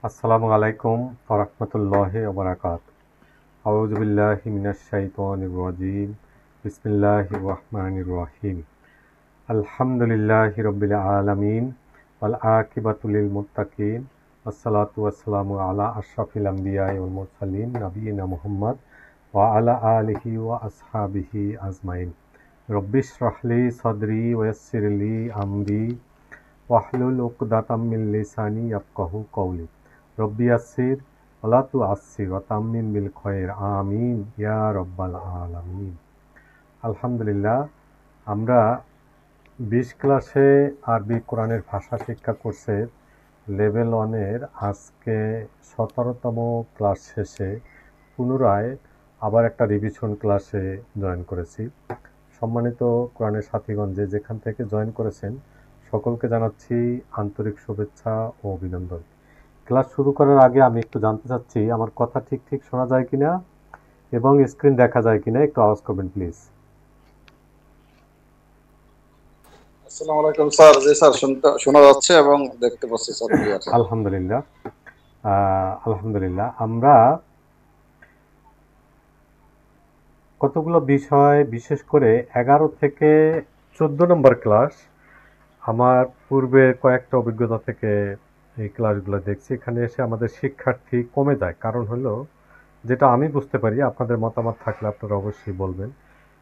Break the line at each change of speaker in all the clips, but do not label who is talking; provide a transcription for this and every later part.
আসসালামু আলাইকুম ওয়া রাহমাতুল্লাহি ওয়া বারাকাতুহু। আউযু বিল্লাহি মিনাশ শাইতানির রাজীম। বিসমিল্লাহির রাহমানির রহিম। আলহামদুলিল্লাহি রাব্বিল আলামিন ওয়াল আকিবাতু লিল মুত্তাকিন। আসসালাতু ওয়াসসালামু আলা আশরাফিল আমবিয়াই ওয়াল মুরসালিন নবিয়িনা মুহাম্মদ ওয়া আলা আলিহি ওয়া আসহাবিহি আজমাইন। রব্বিশরাহ লি সাদরি ওয়া ইয়াসসির লি আমরি ওয়াহলুল উকদাতাম মিন লিসানি ইয়াফকাহু কওলি। রব্বি ইয়াসসির ওয়ালা তুআসসির ওয়া তাম্মিম বিল খয়র আমিন ইয়া রাব্বাল আলামিন। আলহামদুলিল্লাহ, আমরা 20 ক্লাসে আরবি কোরআনের ভাষা শিক্ষা কোর্সের লেভেল 1 এর আজকে 17তম ক্লাস শেষে পুনরায় আবার একটা রিভিশন ক্লাসে জয়েন করেছি। সম্মানিত কোরআনের সাথীগণ, যেখান থেকে জয়েন করেছেন সকলকে জানাচ্ছি আন্তরিক শুভেচ্ছা ও অভিনন্দন। ক্লাস শুরু করার আগে আমি একটু জানতে চাচ্ছি আমার কথা ঠিক ঠিক শোনা যায় কিনা এবং স্ক্রিন দেখা যায় কিনা, একটু আওয়াজ করবেন প্লিজ।
আসসালামু আলাইকুম স্যার। জি স্যার, শোনা যাচ্ছে এবং দেখতে পাচ্ছি স্যার ক্লিয়ার।
আলহামদুলিল্লাহ। আলহামদুলিল্লাহ, আমরা কতগুলো বিষয়, বিশেষ করে 11 থেকে 14 নম্বর ক্লাস, আমার পূর্বের কয়েকটা অভিজ্ঞতা থেকে এই ক্লাসগুলো দেখছি। এখানে এসে আমাদের শিক্ষার্থী কমে যায়। কারণ হলো, যেটা আমি বুঝতে পারি, আপনাদের মতামত থাকলে আপনারা অবশ্যই বলবেন,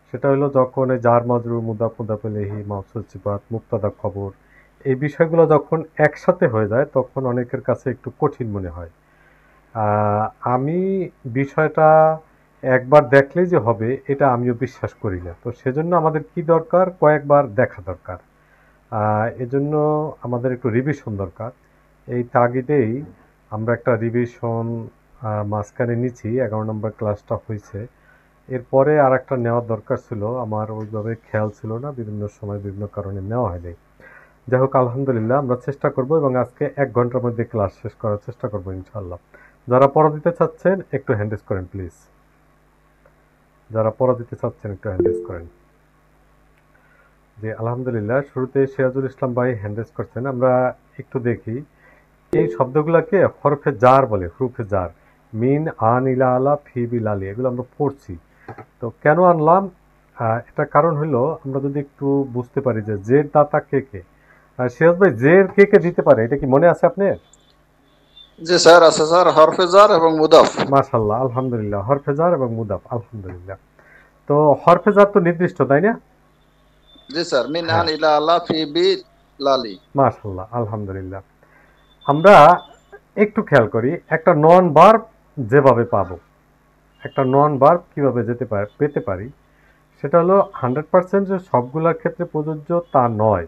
সেটা হলো যখন এই জার মাজরুর মুদাফ মুদাফ ইলাইহি মাউসুল সিফাত মুবতাদা খবর এই বিষয়গুলো যখন একসাথে হয়ে যায় তখন অনেকের কাছে একটু কঠিন মনে হয়। আমি বিষয়টা একবার দেখলেই যে হবে এটা আমিও বিশ্বাস করি না। তো সেজন্য আমাদের কি দরকার, কয়েকবার দেখা দরকার। এজন্য আমাদের একটু রিভিশন দরকার। এই তাগিদেই আমরা একটা রিভিশন মাঝখানে নিচ্ছি। 11 নম্বর ক্লাসটা হয়েছে, এরপরে আর একটা নেওয়ার দরকার ছিল, আমার ওইভাবে খেয়াল ছিল না, বিভিন্ন সময় বিভিন্ন কারণে নেওয়া হয়নি। যাই হোক, আলহামদুলিল্লাহ, আমরা চেষ্টা করব এবং আজকে 1 ঘন্টার মধ্যে ক্লাস শেষ করার চেষ্টা করবো ইনশাআল্লাহ। যারা পড়া দিতে চাচ্ছেন একটু হ্যান্ড রেজ করেন প্লিজ। যারা পড়া দিতে চাচ্ছেন একটু হ্যান্ড রেজ করেন। জি আলহামদুলিল্লাহ, শুরুতে সিরাজুল ইসলাম ভাই হ্যান্ড রেজ করছেন। আমরা একটু দেখি এই শব্দগুলোকে হরফে জার বলে, হুরুফে জার। মিন, আন, ইলা, আলা, ফি, বিল, আলি, এগুলো আমরা পড়ছি। তো কেন আনলাম, এটা কারণ হলো আমরা যদি একটু বুঝতে পারি যে জের দাতা কে কে। সিরাজ ভাই, জের কে কে দিতে পারে, এটা কি মনে আছে আপনার?
জি স্যার, আছে স্যার, হরফে জার এবং মুদাফ।
মাশাআল্লাহ, আলহামদুলিল্লাহ, হরফে জার এবং মুদাফ, আলহামদুলিল্লাহ। তো হরফে জার তো নির্দিষ্ট, তাই না?
জি স্যার, মিন আন
হ্যাঁ,
ইলা আল্লাহ ফি বি লালি।
মাশাআল্লাহ, আলহামদুলিল্লাহ। আমরা একটু খেয়াল করি, একটা নন ভার্ব যেভাবে পাবো, একটা নন ভার্ব কিভাবে পেতে পারি, সেটা হলো 100% যে সবগুলোর ক্ষেত্রে প্রযোজ্য তা নয়।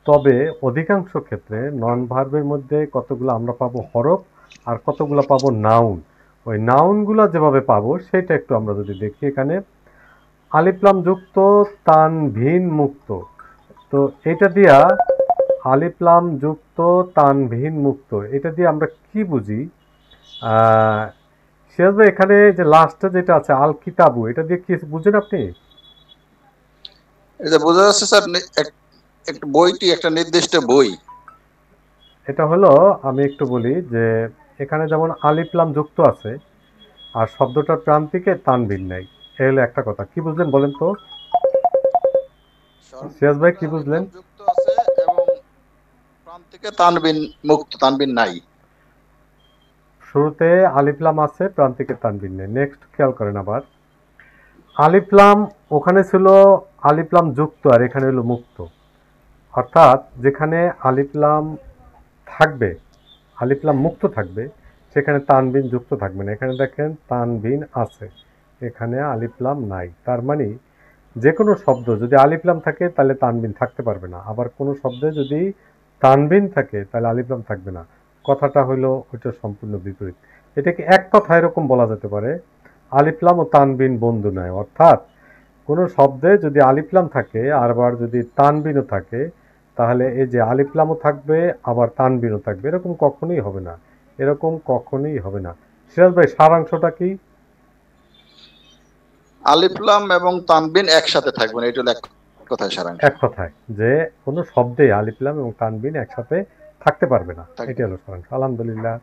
তবে অধিকাংশ ক্ষেত্রে নন ভার্বের মধ্যে কতগুলো আমরা পাবো হরফ আর কতগুলো পাবো নাউন। ওই নাউনগুলো যেভাবে পাবো সেটা একটু আমরা যদি দেখি, এখানে আলিফলাম যুক্ত তানভিন মুক্ত। তো এটা দিয়া আলিফলাম যুক্ত তানভিন মুক্ত, এটা দিয়ে আমরা কি বুঝি? সিরাজ ভাই, এখানে যে লাস্টে যেটা আছে আল কিতাবু, এটা দিয়ে কি বুঝেন আপনি?
এটা বোঝা যাচ্ছে স্যার, একটা বইটি একটা নির্দিষ্ট বই।
এটা হলো, আমি একটু বলি যে এখানে যেমন আলিফলাম যুক্ত আছে আর শব্দটার প্রান্তিকে তানবিন নাই। এই হলো একটা কথা। কি বুঝলেন বলেন তো সিরাজ ভাই,
শব্দটা
কি বুঝলেন?
আলিফলাম যুক্ত আছে এবং প্রান্তিকে তানবিন মুক্ত, তানবিন নাই।
শুরুতে আলিফলাম আছে, প্রান্তিকে তানবিন নেই। নেক্সট খেয়াল করেন আবার, আলিফলাম ওখানে ছিল আলিফলাম যুক্ত আর এখানে হলো মুক্ত। অর্থাৎ যেখানে আলিফলাম থাকবে, আলিফলাম মুক্ত থাকবে, সেখানে তানবিন যুক্ত থাকবে না। এখানে দেখেন তানবিন আছে, এখানে আলিফলাম নাই। তার মানে যে কোনো শব্দ যদি আলিফলাম থাকে তাহলে তানবিন থাকতে পারবে না, আবার কোনো শব্দে যদি তানবিন থাকে তাহলে আলিফলাম থাকবে না। কথাটা হলো ওইটা সম্পূর্ণ বিপরীত। এটাকে এক কথা এরকম বলা যেতে পারে, আলিফলাম ও তানবিন বন্ধু নয়। অর্থাৎ কোনো শব্দে যদি আলিফলাম থাকে আর আবার যদি তানবিনও থাকে, তাহলে এই যে আলিফলামও থাকবে আবার তানবিনও থাকবে, এরকম কখনোই হবে না, এরকম কখনোই হবে না। সিরাজ ভাই, সারাংশটা কি?
আলিফলাম এবং তানবিন একসাথে থাকবে না, এটা হলো এক কথায় সারাংশ।
এক কথায় যে কোনো শব্দে আলিফলাম এবং তানবিন একসাথে থাকতে পারবে না,
থাকবে
এটি
না।
হলো সারাংশ। আলহামদুলিল্লাহ,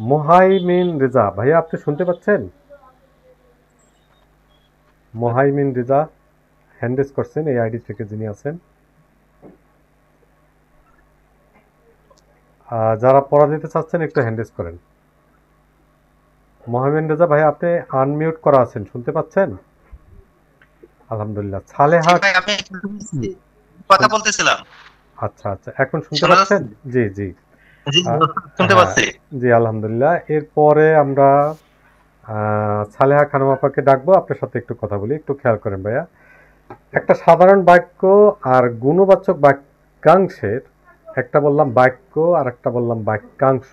মোহাইমিন রেজা ভাইয়া, আপনি শুনতে পাচ্ছেন? মোহাইমিন রেজা হ্যান্ড রেজ করছেন এই আইডি থেকে যিনি আছেন। যারা পড়া দিতে চাচ্ছেন একটু হ্যান্ড রেজ করেন। মোহাইমিন রেজা ভাইয়া, আপনি আনমিউট করা আছেন, শুনতে পাচ্ছেন? আলহামদুলিল্লাহ।
জি
সালেহা,
ভাই, আমি কথা বলতেছিলাম।
আচ্ছা আচ্ছা, এখন শুনতে
শোনা যাচ্ছে?
পাচ্ছেন? জি জি।
জি, শুনতে
হ্যাঁ,
পাচ্ছি।
জি আলহামদুলিল্লাহ। এরপরে আমরা সালেহা খানম আপাকে ডাকবো, আপনার সাথে একটু কথা বলি, একটু খেয়াল করেন ভাইয়া। একটা সাধারণ বাক্য আর গুণবাচক বাক্যাংশের, একটা বললাম বাক্য আর একটা বললাম বাক্যাংশ,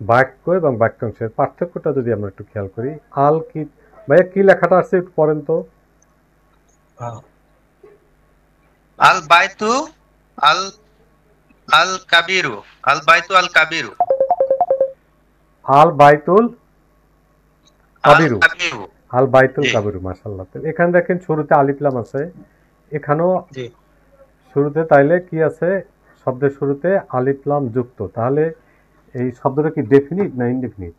বাক্য এবং বাক্যাংশের পার্থক্যটা যদি আমরা একটু খেয়াল করি। আল কি ভাইয়া, কি লেখাটা আছে একটু পড়েন তো।
আল বাইতু আল আল কাবিরু, আল বাইতু আল কাবিরু,
আল বাইতুল
আল
কাবিরু,
কাবিরু।
আল বাইতুল
জি
কাবিরু, মাশাআল্লাহ। তো এখানে দেখেন শুরুতে আলিফ লাম আছে, এখানেও
জি।
শুরুতে তাইলে কি আছে, শব্দের শুরুতে আলিফ লাম যুক্ত, তাহলে এই শব্দটা কি ডেফিনিট না ইনডেফিনিট?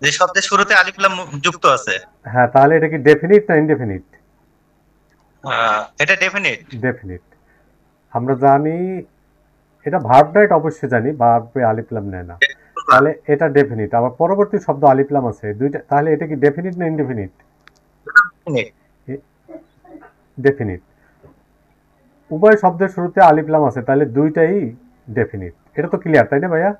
যে শব্দের শুরুতে আলিফ লাম যুক্ত আছে,
হ্যাঁ, তাহলে এটা কি ডেফিনিট না ইনডেফিনিট?
এটা ডেফিনিট।
ডেফিনিট। আমরা জানি এটা ভার্ব না, এটা অবশ্যই জানি ভার্বে আলিফ লাম নেয় না, তাহলে এটা ডেফিনিট। আবার পরবর্তী শব্দ আলিফ লাম আছে দুইটা, তাহলে এটা কি ডেফিনিট না ইনডেফিনিট? ডেফিনিট। উভয় শব্দের শুরুতে আলিফ লাম আছে, তাহলে দুইটাই ডেফিনিট। এটা তো ক্লিয়ার, তাই না ভাইয়া?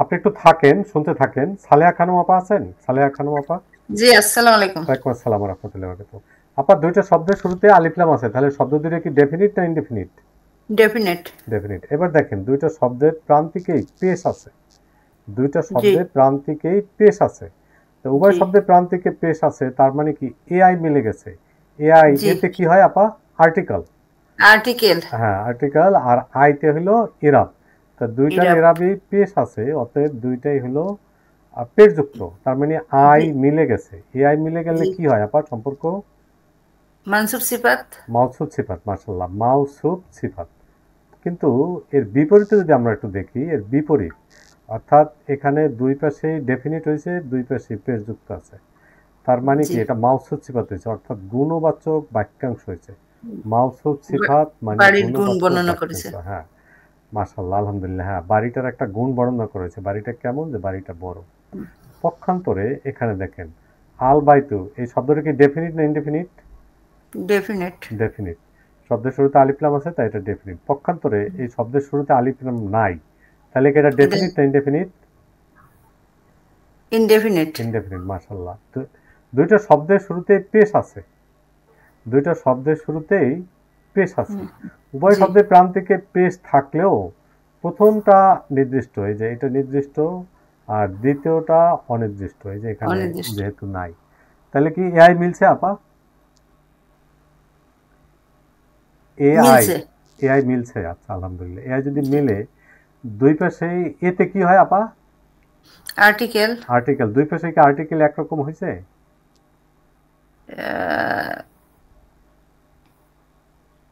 আপনি একটু থাকেন, শুনতে থাকেন। সালেহা খানম আপা আছেন? সালেহা খানম আপা।
জি, আসসালামু আলাইকুম।
ওয়ালাইকুম আসসালাম ওয়া রাহমাতুল্লাহি ওয়া বারাকাতুহু। আপা, দুইটা শব্দের শুরুতে আলিফ লাম আছে, তাহলে শব্দ দুটো কি ডেফিনিট না ইনডেফিনিট?
ডেফিনেট।
ডেফিনিট। এবার দেখেন দুইটা শব্দের প্রান্তিকেই পেশ আছে, দুইটা
জি
শব্দের প্রান্তিকেই পেশ আছে। তো উভয়
জি
শব্দের প্রান্তিকে পেশ আছে, তার মানে কি এআই মিলে গেছে। এআই
জি।
এতে কি হয় আপা? আর্টিকেল।
আর্টিকেল।
হ্যাঁ, আর্টিকেল। আর আইতে হলো ইরাব। তা দুইটার
ইরাব।
এরাবই পেশ আছে, অতএব দুইটাই হলো পেশযুক্ত। তার মানে আই
জি
মিলে গেছে। এআই মিলে গেলে
জি।
কি হয় আপা সম্পর্ক?
মানসুব সিফাত।
মাউসুফ সিফাত, মাশাআল্লাহ, মাউসুফ সিফাত। কিন্তু এর বিপরীতে যদি আমরা একটু দেখি, এর বিপরীত, অর্থাৎ এখানে দুই পাশেই ডেফিনিট হয়েছে, দুই পাশেই পেশযুক্ত আছে, তার মানে
জি।
কি এটা মাউসুফ সিফাত হয়েছে, অর্থাৎ গুণবাচক বাক্যাংশ হয়েছে। মাউসুফ সিফাত মানে
বাড়ির গুণ
গুণবাচক
বর্ণনা
বাক্যাংশ।
করেছে।
হ্যাঁ, মাশাআল্লাহ, আলহামদুলিল্লাহ। হ্যাঁ, বাড়িটার একটা গুণ বর্ণনা করেছে। বাড়িটা কেমন? যে বাড়িটা বড়। পক্ষান্তরে এখানে দেখেন আল বাইতু, এই শব্দটা কি ডেফিনিট না ইনডেফিনিট?
ডেফিনেট।
ডেফিনিট। শব্দের শুরুতে আলিফ লাম আছে, তাই এটা ডেফিনিট। পক্ষান্তরে এই শব্দের শুরুতে আলিফ লাম নাই, তাহলে কি এটা
এটা
ডেফিনিট না ইনডেফিনিট?
ইনডেফিনেট।
ইনডেফিনিট, মাশাআল্লাহ। তো দুইটা শব্দের শুরুতেই পেশ আছে, দুইটা শব্দের শুরুতেই পেশ আছে। উভয়
জি
শব্দের প্রান্তিকে পেশ থাকলেও প্রথমটা নির্দিষ্ট, এই যে এটা নির্দিষ্ট, আর দ্বিতীয়টা অনির্দিষ্ট, এই যে এখানে
অনির্দিষ্ট।
যেহেতু নাই। তাহলে কি এআই মিলছে আপা? এআই,
মিলছে।
এআই মিলছে। আচ্ছা, আলহামদুলিল্লাহ। এআই যদি মিলে দুই পাশেই, এতে কি হয় আপা?
আর্টিকেল।
আর্টিকেল। দুই পাশে কি আর্টিকেল একরকম হয়েছে?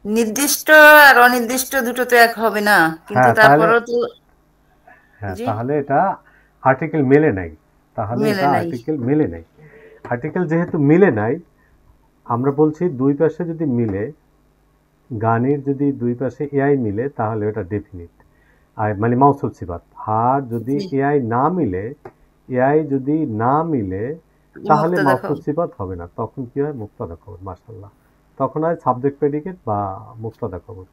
নির্দিষ্ট আর অনির্দিষ্ট দুটো তো এক হবে না, কিন্তু
হ্যাঁ, তাহলে,
তারপরেও তো।
হ্যাঁ
জি।
তাহলে এটা আর্টিকেল মেলে নাই, তাহলে
মেলে
এটা
নাই।
আর্টিকেল মেলে নাই। আর্টিকেল যেহেতু মিলে নাই, আমরা বলছি দুই পাশে যদি মিলে, গানের যদি দুই পাশে এআই মিলে, তাহলে এটা ডেফিনিট, আর মানে মাউসুফ সিফাত। আর যদি
জি।
এআই না মিলে, এআই যদি না মিলে, তাহলে
মুক্তা দেখাও।
মাউসুফ সিফাত হবে না, তখন কি হয়? মুক্তাদা খবর, মাশাআল্লাহ। তখন হয় সাবজেক্ট প্রেডিকেট বা মুক্তাদা খবর।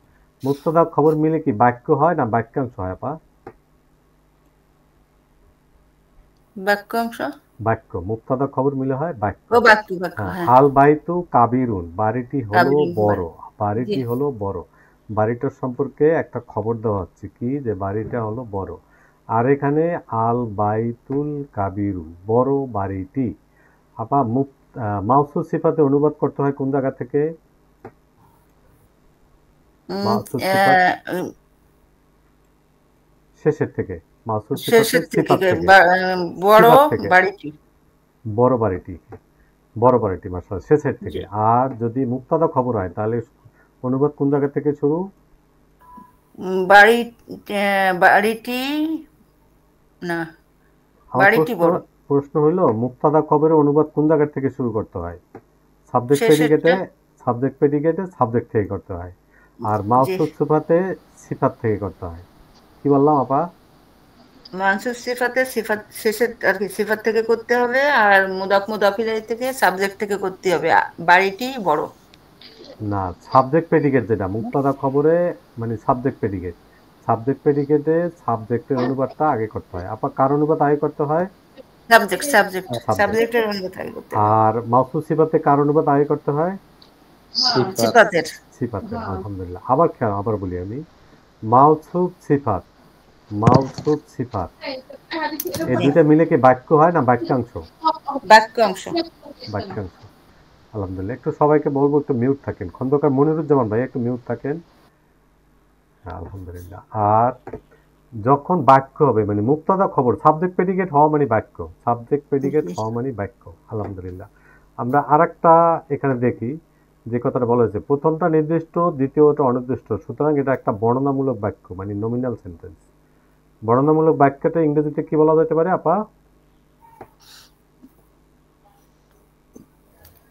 মুক্তাদা খবর মিলে কি বাক্য হয় না বাক্যাংশ হয় আপা?
বাক্যাংশ।
বাক্য। মুক্তাদা খবর মিলে হয় বাক্য।
ও বাক্য বাক্য,
হ্যাঁ,
হ্যাঁ।
আল বাইতু কাবিরুন, বাড়িটি হলো
কাবিরুন
বড়।
জি
বাড়িটি হলো বড়। বাড়িটার সম্পর্কে একটা খবর দেওয়া হচ্ছে কি, যে বাড়িটা হলো বড়। আর এখানে আল বাইতুল কাবিরু, বড় বাড়িটি। আপা মাউসুফ সিফাতে অনুবাদ করতে হয় কোন জায়গা থেকে? মাউসুফ সিফাত শেষের থেকে, মাউসুফ সিফাতে
শেষের
সিফাত
থেকে
থেকে,
বড়
সিফাত থেকে,
বাড়িটি।
বড় বাড়িটি। বড় বাড়িটি মাশাআল্লাহ শেষের
জি।
থেকে। আর যদি মুক্তাদা খবর হয় তাহলে অনুবাদ কোন জায়গা থেকে শুরু?
বাড়ি বাড়িটি না,
আমার
বাড়িটি
প্রশ্ন
বড়,
প্রশ্ন হইলো মুক্তাদা খবরের অনুবাদ কোন জায়গা থেকে শুরু করতে হয়? সাবজেক্ট প্রেডিকেটে,
শেষেরটা।
সাবজেক্ট থেকে করতে হয়। আর
জি,
মাউসুফ সিফাতে সিফাত থেকে করতে হয়। কি বললাম আপা?
মানসুর সিফাতে সিফাত শেষের আর কি সিফাত থেকে করতে হবে, আর মুদাফ মুদাফ ইলাইহি থেকে সাবজেক্ট থেকে করতে হবে। বাড়িটি বড়।
না, সাবজেক্ট প্রেডিকেট যেটা মুক্তাদা খবরে মানে সাবজেক্ট প্রেডিকেটে সাবজেক্টের অনুবাদটা আগে করতে হয়। আপা কার অনুবাদ আগে করতে হয়?
Subject
subject.
সাবজেক্টের অনুবাদ আগে করতে হবে।
আর মাউসুফ সিফাতে কার অনুবাদ আগে করতে হয়?
সিফাত।
সিফাতের।
সিফাতের। আলহামদুলিল্লাহ। আবার খেয়াল আবার বলি আমি, মাউসুফ সিফাত, মাউসুফ সিফাত এই
জি,
দুইটা মিলে কি বাক্য হয় না বাক্যাংশ?
বাক্য অংশ।
বাক্যাংশ। আলহামদুলিল্লাহ। একটু সবাইকে বলবো একটু মিউট থাকেন। খন্দকার মনিরুজ্জামান ভাই একটু মিউট থাকেন। হ্যাঁ, আলহামদুলিল্লাহ। আর যখন বাক্য হবে মানে মুক্তাদা খবর সাবজেক্ট প্রেডিকেট হওয়া মানে বাক্য, সাবজেক্ট প্রেডিকেট
জি,
হওয়া মানে বাক্য। আলহামদুলিল্লাহ। আমরা আরেকটা এখানে দেখি যে কথাটা বলা হয়েছে, প্রথমটা নির্দিষ্ট, দ্বিতীয়টা অনির্দিষ্ট, সুতরাং এটা একটা বর্ণনামূলক বাক্য মানে নমিনাল সেন্টেন্স। বর্ণনামূলক বাক্যটা ইংরেজিতে কি বলা যেতে পারে আপা?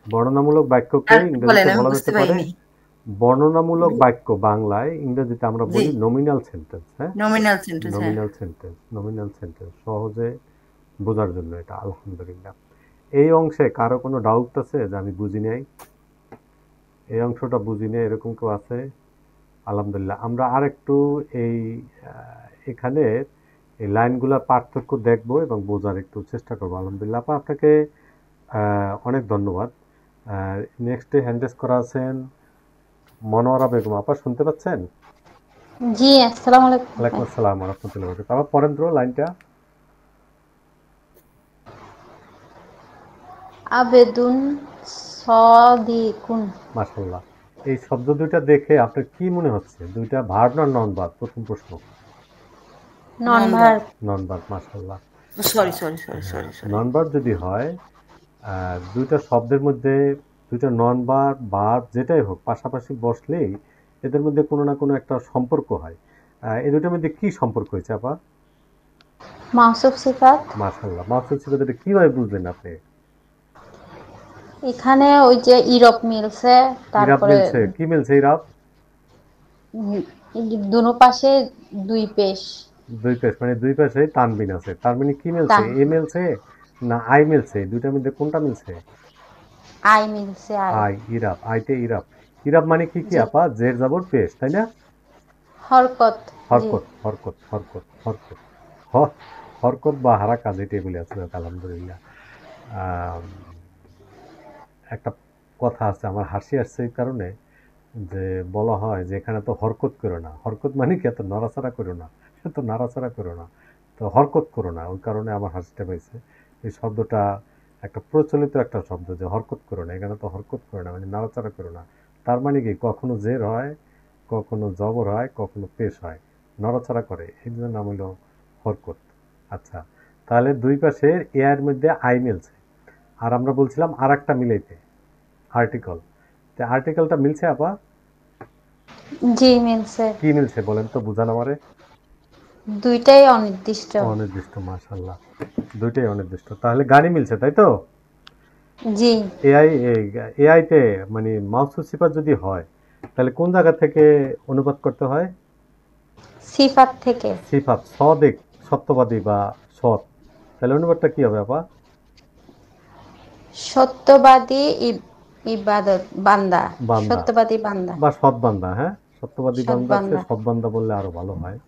বর্ণনামূলক বাক্যকে
আর একটু বলেন,
ইংরেজিতে
আমি
বলা
বুঝতে
যেতে পারে,
পারিনি।
বর্ণনামূলক বাক্য বাংলায় ইংরেজিতে আমরা
জি,
বলি নমিনাল সেন্টেন্স। হ্যাঁ,
নমিনাল সেন্টেন্স, হ্যাঁ।
নমিনাল সেন্টেন্স, নমিনাল সেন্টেন্স সহজে বোঝার জন্য এটা। আলহামদুলিল্লাহ। এই অংশে কারো কোনো ডাউট আছে যে আমি বুঝি নাই, এই অংশটা বুঝি নাই, এরকম কেউ আছে? আলহামদুলিল্লাহ। আমরা আর একটু এই এখানে এই লাইনগুলোর পার্থক্য দেখব এবং বোঝার একটু চেষ্টা করবো। আলহামদুলিল্লাহ। আপা আপনাকে অনেক ধন্যবাদ। নেক্সটে হ্যান্ড রেজ করা আছেন মনোয়ারা বেগম। আপা শুনতে পাচ্ছেন?
জি, আসসালামু আলাইকুম
ওয়ালাইকুম
ভাই।
আসসালাম ওয়া রাহমাতুল্লাহি ওয়া বারাকাতুহু। আবার পড়েন তো লাইনটা।
আবেদুন সদিকুন।
মাশাআল্লাহ। এই শব্দ দুইটা দেখে আপনার কি মনে হচ্ছে? দুইটা ভার্ব না নন ভার্ব? প্রথম প্রশ্ন।
নন
নন ভার্ব।
ভার্ব।
নন ভার্ব। মাশাআল্লাহ।
সরি, সরি, সরি,
হ্যাঁ,
সরি, সরি।
নন ভার্ব যদি হয় দুইটা শব্দের মধ্যে দুইটা নন ভার্ব ভার্ব যেটাই হোক পাশাপাশি বসলেই এদের মধ্যে কোনো না কোনো একটা সম্পর্ক হয়। এই দুইটার মধ্যে কি সম্পর্ক হয়েছে আপা?
মাউসুফ সিফাত।
মাশাআল্লাহ। মাসুদ সিফাত এটা কিভাবে বুঝলেন আপনি?
এখানে ওই যে ইরব মিলছে,
ইরাব
তারপরে
মিলছে, কি মিলছে ইরাব?
দুনো পাশে দুই পেশ।
দুই পেশ মানে দুই পাশে তানবিন আছে, তার মানে কি মিলছে?
তান
এ মিলছে না আই মিলছে? দুইটার মধ্যে কোনটা মিলছে?
আই মিলছে, আই।
আই। ইরাব, আইতে ইরাব। ইরাব মানে কি কি
জি,
আপা? জের জবর পেশ, তাই না?
হরকত। জি,
হরকত, হরকত, হরকত, হরকত। হ- হরকত বা হারাকাত যেটাই বলে আছে। আলহামদুলিল্লাহ। আম, একটা কথা আছে, আমার হাসি আসছে এই কারণে যে বলা হয় যে এখানে তো হরকত করো না। হরকত মানে কি? এত নড়াচড়া করো না, এত নাড়াচাড়া করো না, তো হরকত করো না। ওই কারণে আমার হাসিটা পাইছে। এই শব্দটা একটা প্রচলিত একটা শব্দ যে হরকত করো না, এখানে তো হরকত করো না মানে নাড়াচাড়া করো না। তার মানে কি কখনো জের হয়, কখনো জবর হয়, কখনো পেশ হয়, নড়াচড়া করে, এই জন্য নাম হলো হরকত। আচ্ছা, তাহলে দুই পাশের এর মধ্যে আই মিলছে। আর আমরা বলছিলাম আর একটা মিলাইতে, আর্টিকল। তো আর্টিকেলটা মিলছে আপা?
জি মিলছে।
কি মিলছে বলেন তো, বুঝান আমারে।
দুইটাই অনির্দিষ্ট।
অনির্দিষ্ট। মাশাআল্লাহ। দুইটাই অনির্দিষ্ট। তাহলে গাড়ি মিলছে, তাই তো?
জি,
এআই এআইতে মানে মাউসুফ সিফাত যদি হয় তাহলে কোন জায়গা থেকে অনুবাদ করতে হয়?
সিফাত থেকে।
সিফাত, সদিক, সত্যবাদী বা সৎ। তাহলে অনুবাদটা কি হবে আপা?
সত্যবাদী ইবাদত বান্দা।
বান্দা
সত্যবাদী বান্দা।
বা সৎ বান্দা। হ্যাঁ, সত্যবাদী
সৎ
বান্দার
বান্দা।
চেয়ে সৎ বান্দা বললে আরো ভালো হয়।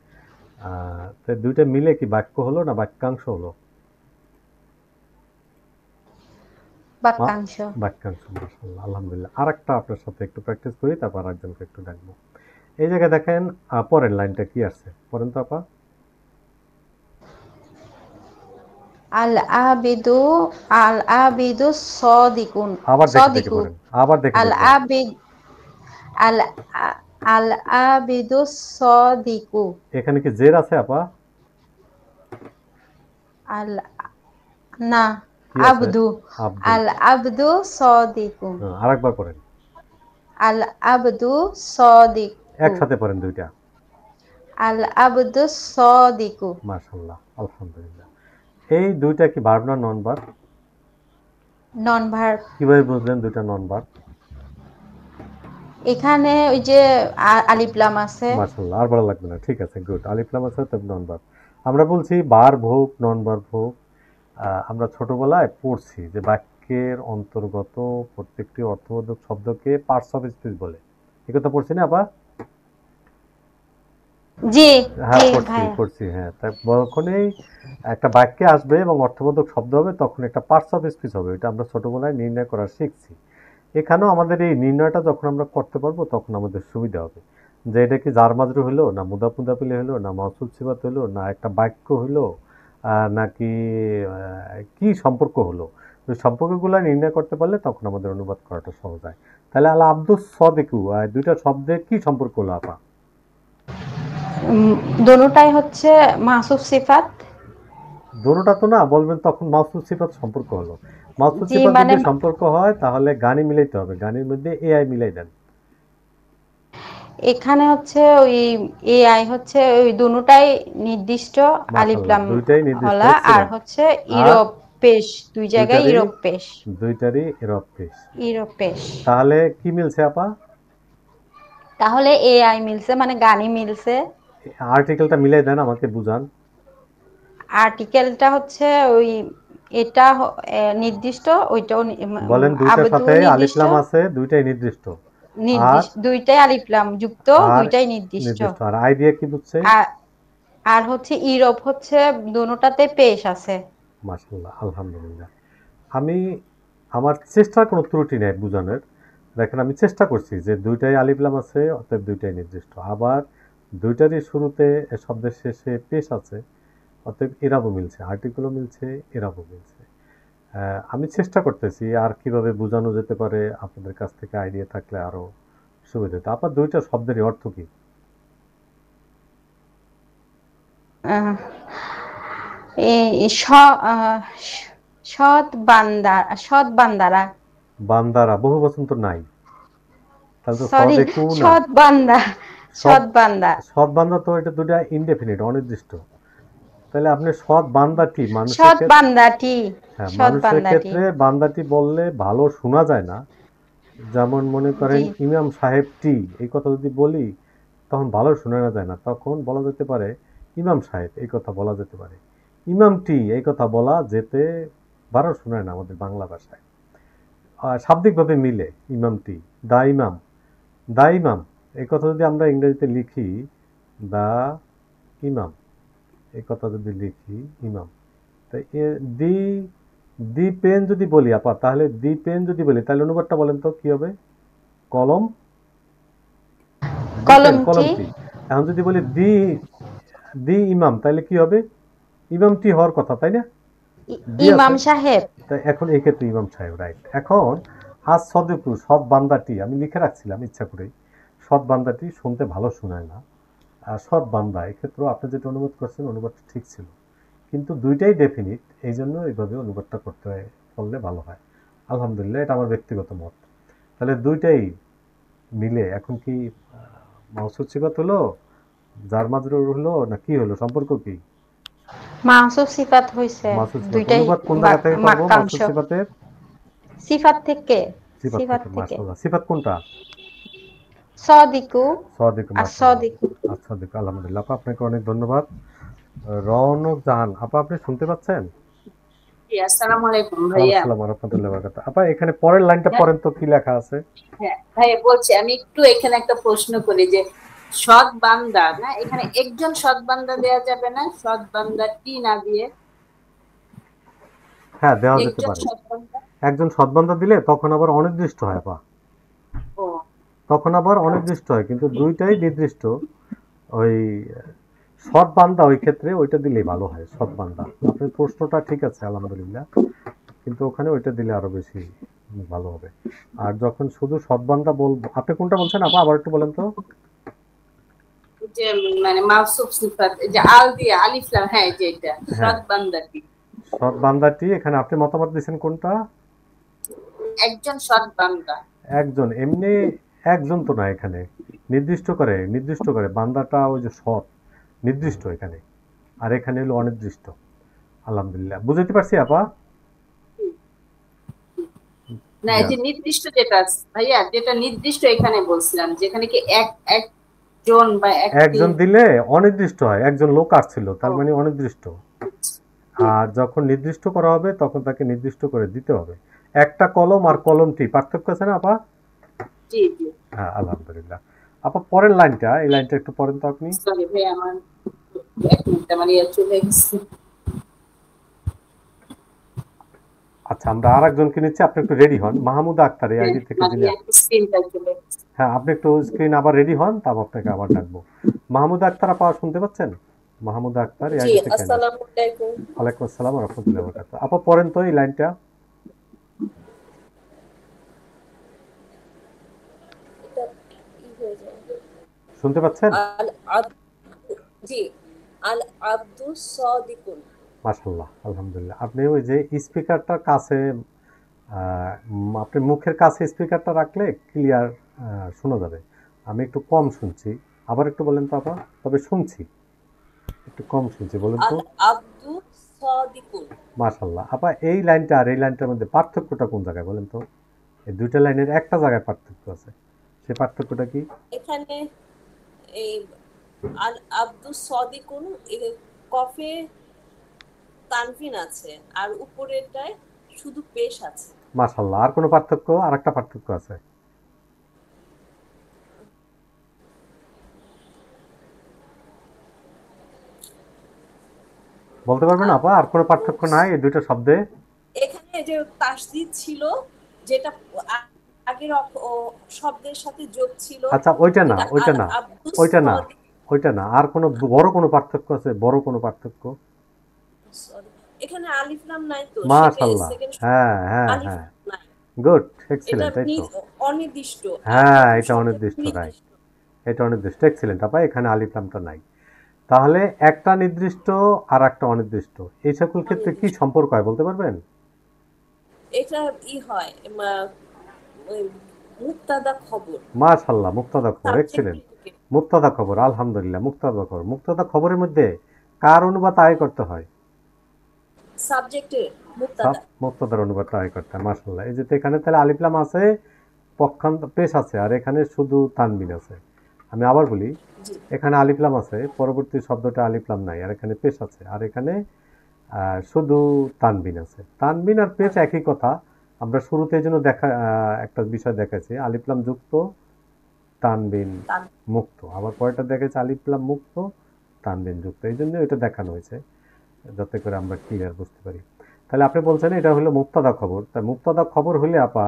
তো দুইটা মিলে কি বাক্য হলো না বাক্যাংশ হলো?
বাক্যাংশ।
বাক্যাংশ। মাশাআল্লাহ। আলহামদুলিল্লাহ। আরেকটা আপনার সাথে একটু প্র্যাকটিস করি, তারপর আরেকজনকে একটু ডাকবো। এই জায়গায় দেখেন পরের লাইনটা কি আছে পড়েন তো আপা।
আল আবিদু আল আবিদু সদিকুন।
আবার দেখে দেখে
সদিকু।
পড়েন, আবার দেখে
আল
দেখে পড়েন।
আবিদ আল আল আবিদু সদিকু।
এখানে কি জের আছে আপা?
আল না,
কি আছে?
আবদু।
আব্দু।
আল আবদু সাদিকুন।
আরেকবার পড়েন।
আল আবদু সাদিকু।
একসাথে পড়েন দুইটা।
আল আবদু সাদিকু।
মাশাআল্লাহ, আলহামদুলিল্লাহ। এই দুইটা কি ভার্ব না নন ভার্ব?
নন ভার্ব।
কিভাবে বুঝলেন দুইটা নন ভার্ব?
এখানে ওই যে আলিফ লাম আছে।
মাশাআল্লাহ, আর ভালো লাগবে না। ঠিক আছে, গুড। আলিফ লাম আছে, তবে নন ভার্ব। আমরা বলছি ভার্ব হোক নন ভার্ব হোক, আমরা ছোটবেলায় পড়ছি যে বাক্যের অন্তর্গত প্রত্যেকটি অর্থবোধক শব্দকে পার্টস অফ স্পিচ বলে। এই কথা পড়ছি না আপা?
জি
হ্যাঁ,
জি
পড়ছি
ভাইয়া।
পড়ছি হ্যাঁ। তাই যখনই একটা বাক্যে আসবে এবং অর্থবোধক শব্দ হবে, তখন একটা পার্টস অফ স্পিচ হবে। এটা আমরা ছোটবেলায় নির্ণয় করা শিখছি। এখানেও আমাদের এই নির্ণয়টা যখন আমরা করতে পারবো, তখন আমাদের সুবিধা হবে যে এটা কি জার মাজরু হলো, না মুদাফ মুদাফিলে হলো, না মাউসুল সিফাত হলো, না একটা বাক্য হলো, নাকি কি সম্পর্ক হলো। ওই সম্পর্কগুলো নির্ণয় করতে পারলে তখন আমাদের অনুবাদ করাটা সহজ হয়। তাহলে আল আব্দুস সদিকু, দুইটা শব্দের কি সম্পর্ক হলো আপা?
দোনোটাই হচ্ছে মাসুফ সিফাত।
দোনোটা তো না, বলবেন তখন মাউসুল সিফাত সম্পর্ক হলো। মাউসুল
জি
সিফাত
মানে
যদি সম্পর্ক হয়, তাহলে গানি মিলাইতে হবে। গানির মধ্যে এআই মিলাই দেন।
এখানে হচ্ছে ওই এআই হচ্ছে ওই দুটোটাই নির্দিষ্ট আলিফ
মাশাআল্লাহ,
লাম
দুইটাই নির্দিষ্ট,
হলা, আর
এক্সিলেন্ট।
হচ্ছে
আর
ইরব পেশ, দুই জায়গায়
দুইটারই
ইরব পেশ।
দুইটারই এরব পেশ।
ইরব পেশ।
তাহলে কি মিলছে আপা?
তাহলে এআই মিলছে, মানে গানি মিলছে।
আর্টিকেলটা মিলাই দেন, আমাকে বুঝান।
আর্টিকেলটা হচ্ছে ওই এটা নির্দিষ্ট, ওইটাও
বলেন দুইটার
আবদু
সাথে আলিফ
নির্দিষ্ট।
লাম আছে, দুইটাই নির্দিষ্ট। আর
নির্দিষ্ট দুইটাই আলিফ লাম যুক্ত,
আর
দুইটাই নির্দিষ্ট।
নির্দিষ্ট। আর আই দিয়ে কি বুঝছে?
আর আর হচ্ছে ইরব হচ্ছে দুটোটাতে পেশ আছে।
মাশাআল্লাহ, আলহামদুলিল্লাহ। আমি আমার চেষ্টার কোনো ত্রুটি নেই বুঝানোর। দেখেন, আমি চেষ্টা করছি যে দুইটাই আলিফ লাম আছে, অতএব দুইটাই নির্দিষ্ট। আবার দুইটারই শুরুতে শব্দের শেষে পেশ আছে, অতএব ইরাবও মিলছে, আর্টিকেলও মিলছে, ইরাবও মিলছে। আমি চেষ্টা করতেছি আর কিভাবে বোঝানো যেতে পারে, আপনাদের কাছ থেকে আইডিয়া থাকলে আরো সুবিধা হতো। আপনার দুইটা শব্দেরই অর্থ কি?
আহ, সৎ বান্দা, সৎ বান্দারা।
বান্দারা বহু বচন তো নাই, তাহলে তো
সরি,
সদেকু না।
সৎ বান্দা।
সৎ
সৎ বান্দা।
সৎ বান্দা তো এটা দুটা ইনডেফিনিট, অনির্দিষ্ট। তাহলে আপনি সৎ বান্দাটি মানুষের
সৎ
ক্ষেত্রে,
বান্দাটি।
হ্যাঁ,
সৎ
মানুষের
বান্দাটি।
ক্ষেত্রে বান্দাটি বললে ভালো শোনা যায় না। যেমন মনে করেন
জি।
ইমাম সাহেবটি, এই কথা যদি বলি তখন ভালো শোনা যায় না, তখন বলা যেতে পারে ইমাম সাহেব, এই কথা বলা যেতে পারে। ইমামটি, এই কথা বলা যেতে ভালো শোনায় না আমাদের বাংলা ভাষায়। শাব্দিকভাবে মিলে ইমামটি, দা ইমাম, দা ইমাম, এই কথা যদি আমরা ইংরেজিতে লিখি দা ইমাম, এই কথা যদি লিখি ইমাম, তাই দি দি পেন যদি বলি আপা, তাহলে দি পেন যদি বলি, তাহলে অনুবাদটা বলেন তো কি হবে? কলম,
কলমটি।
কলমটি। এখন যদি বলি দি দি ইমাম, তাহলে কি হবে? ইমামটি হওয়ার কথা, তাই না? দি
ইমাম
আছে,
সাহেব।
তাই এখন এই ক্ষেত্রে ইমাম সাহেব, রাইট। এখন আজ সদেকু, সৎ বান্দাটি, আমি লিখে রাখছিলাম ইচ্ছা করেই। সৎ বান্দাটি শুনতে ভালো শোনায় না, আর সৎ বান্দা, এক্ষেত্রেও আপনি যেটা অনুবাদ করছেন অনুবাদটা ঠিক ছিল, কিন্তু দুইটাই ডেফিনিট, এই জন্য এইভাবে অনুবাদটা করতে করলে ভালো হয়। আলহামদুলিল্লাহ, এটা আমার ব্যক্তিগত মত। তাহলে দুইটাই মিলে এখন কি মাউসুল সিফাত হলো, জার মাজরুর হলো, না কি হলো, সম্পর্ক কি?
মাসুফ সিফাত হইছে।
মাউসুল সিফাত।
দুইটাই
অনুবাদ কোন জায়গা থেকে করবো
বাক্যাংশ।
মাউসুল সিফাতের?
সিফাত থেকে।
সিফাত
সিফাত
থেকে,
থেকে।
মাশাআল্লাহ। সিফাত কোনটা?
সদিকু।
সদিক, মাশাআল্লাহ।
আসদিকু।
সদিক, আলহামদুলিল্লাহ। আপা, আপনাকে অনেক ধন্যবাদ। রওনক জাহান আপা, আপনি শুনতে পাচ্ছেন?
জি, আসসালামু আলাইকুম ভাইয়া।
আসসালামু আলাইকুম ওয়া রাহমাতুল্লাহি ওয়া বারাকাতুহু। আপা, এখানে পরের লাইনটা পড়েন তো, কি লেখা আছে?
হ্যাঁ ভাইয়া বলছি, আমি একটু এখানে একটা প্রশ্ন করি যে সৎ বান্দা, না এখানে একজন সৎ বান্দা দেয়া যাবে না? সৎ বান্দা টি না দিয়ে
হ্যাঁ, দেওয়া যেতে
একজন
পারে।
সৎ বান্দা।
একজন সৎবান্দা দিলে তখন আবার অনির্দিষ্ট হয় আপা,
ও
তখন আবার অনির্দিষ্ট হয়, কিন্তু দুইটাই নির্দিষ্ট। ওই সৎ বান্দা, ওই ক্ষেত্রে ওইটা দিলেই ভালো হয়, সৎ বান্দা। আপনার প্রশ্নটা ঠিক আছে, আলহামদুলিল্লাহ, কিন্তু ওখানে ওইটা দিলে আরো বেশি ভালো হবে। আর যখন শুধু সৎ বান্দা বলবো, আপনি কোনটা বলছেন আপা, আবার একটু বলেন তো।
যে মানে মাউসুফ সিফাত, যে আল দিয়ে আলিফ লাম, হ্যাঁ যে এটা সৎ বান্দা টি।
সৎ বান্দাটি, এখানে আপনি মতামত দিচ্ছেন কোনটা?
একজন সৎ বান্দা।
একজন, এমনি একজন তো না, এখানে নির্দিষ্ট করে বান্দাটা ওই যে সৎ, নির্দিষ্ট এখানে, আর এখানে হলো অনির্দিষ্ট। আলহামদুলিল্লাহ, বুঝতে পারছি আপা?
না, এই যে নির্দিষ্ট যেটা আছে ভাইয়া, যেটা নির্দিষ্ট এখানে বলছিলাম, যেখানে কি একজন বা
একজন দিলে অনির্দিষ্ট হয়, একজন লোক আসছিল, তার মানে অনির্দিষ্ট। আর যখন নির্দিষ্ট করা হবে তখন তাকে নির্দিষ্ট করে দিতে হবে। একটা কলম আর কলমটি পার্থক্য আছে না আপা?
জি জি।
হ্যাঁ, আলহামদুলিল্লাহ। আপা পরের লাইনটা, এই লাইনটা একটু পড়েন তো আপনি।
সরি ভাই, আমার এক মিনিট, আমার চলে গেছে।
আচ্ছা, আমরা আরেকজনকে নিচ্ছি, আপনি একটু রেডি হন। মাহমুদা আক্তার এই আইডি থেকে দিলে।
স্ক্রিনটা চলে গেছে।
হ্যাঁ, আপনি একটু স্ক্রিন আবার রেডি হন, তারপর আপনাকে আবার ডাকবো। মাহমুদা আক্তার আপা শুনতে পাচ্ছেন? মাহমুদা আক্তার এই
জি,
আইডি থেকে।
আসসালামু আলাইকুম।
ওয়ালাইকুম আসসালাম ওয়া রাহমাতুল্লাহি ওয়া বারাকাতুহু। আপা পড়েন তো এই লাইনটা।
এটা কি হয়ে যায়?
শুনতে পাচ্ছেন?
আল আব জি, আল আব্দুস সাদিকুন।
মাশাআল্লাহ, আলহামদুলিল্লাহ। আপনি ওই যে স্পিকারটার কাছে, আপনি মুখের কাছে স্পিকারটা রাখলে ক্লিয়ার শোনা যাবে। আমি একটু কম শুনছি, আবার একটু বলেন তো আপা। তবে শুনছি, একটু কম শুনছি, বলেন তো।
আল আব্দুস সাদিকুন।
মাশাআল্লাহ। আপা এই লাইনটা আর এই লাইনটার মধ্যে পার্থক্যটা কোন জায়গায় বলেন তো? এই দুইটা লাইনের একটা জায়গায় পার্থক্য আছে, সেই পার্থক্যটা কি?
এখানে এই আল আব্দুস সাদিকুন কফে তানভিন আছে, আর উপরেরটায় শুধু পেশ আছে।
মাশাআল্লাহ। আর কোনো পার্থক্য? আর একটা পার্থক্য আছে। বলতে পারবেন আপা? আর কোনো পার্থক্য নাই এই দুইটা শব্দে?
এখানে যে তাসদিদ ছিল, যেটা আগের শব্দের সাথে যোগ ছিল।
আচ্ছা, ওইটা না, ওইটা না, ওইটা না, ওইটা না। আর কোনো বড় কোনো পার্থক্য আছে? বড় কোনো পার্থক্য?
এখানে আলিফ লাম নাই তো।
মাশাআল্লাহ। হ্যাঁ হ্যাঁ
আলিফ
হ্যাঁ,
নাই।
গুড,
এটা
এক্সিলেন্ট। এই তো
অনির্দিষ্ট।
হ্যাঁ, এটা অনির্দিষ্ট, রাইট। এটা অনির্দিষ্ট, এক্সিলেন্ট আপা। এখানে আলিফ লামটা নাই। তাহলে একটা নির্দিষ্ট আর একটা অনির্দিষ্ট, এই সকল ক্ষেত্রে কি সম্পর্ক হয় বলতে পারবেন?
এটা হয় মুক্তাদা খবর।
মাশাআল্লাহ, মুক্তাদা খবর, এক্সিলেন্ট। মুক্তাদা খবর, আলহামদুলিল্লাহ। মুক্তাদা খবর, মুক্তাদা খবরের মধ্যে কার অনুবাদ আয় করতে হয়?
সাবজেক্টের মুক্তাদা।
মুক্তাদার অনুবাদ আয় করতে হয়। মাশাআল্লাহ। এই যে এখানে তাহলে আলিফ লাম আছে, পক্ষান্ত পেশ আছে, আর এখানে শুধু তানবিন আছে। আমি আবার বলি, এখানে আলিফ লাম আছে, পরবর্তী শব্দটা আলিফ লাম নাই, আর এখানে পেশ আছে, আর এখানে শুধু তানবিন আছে। তানবিন আর পেশ একই কথা। আমরা শুরুতে এই জন্য একটা বিষয় দেখাচ্ছি, আলিফ লাম যুক্ত, তানবিন মুক্ত। আবার পরেরটা দেখাচ্ছে আলিফ লাম মুক্ত, তানবিন যুক্ত। এই জন্য এটা দেখানো হয়েছে, যাতে করে আমরা ক্লিয়ার বুঝতে পারি। তাহলে আপনি বলছেন এটা হলো মুক্তাদা খবর। তা মুক্তাদা খবর হলে আপা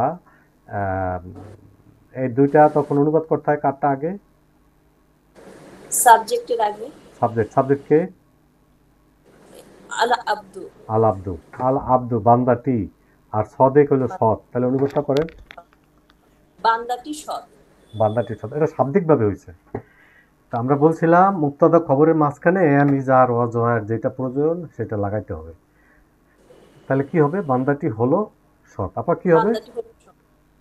এই দুইটা তখন অনুবাদ করতে হয় কারটা আগে?
সাবজেক্টের আগে।
সাবজেক্ট কে?
আল আব্দু।
আল আব্দু, আল আব্দু বান্দাটি, আর সদেক হলো সৎ। তাহলে অনুবাদটা করেন।
বান্দাটি সৎ।
বান্দাটি সৎ, এটা শাব্দিকভাবে হয়েছে। তা আমরা বলছিলাম মুক্তাদা খবরের মাঝখানে মিজার ওয়াজহার যেটা প্রয়োজন সেটা লাগাইতে হবে। তাহলে কি হবে? বান্দাটি হলো সৎ। আপা কি হবে?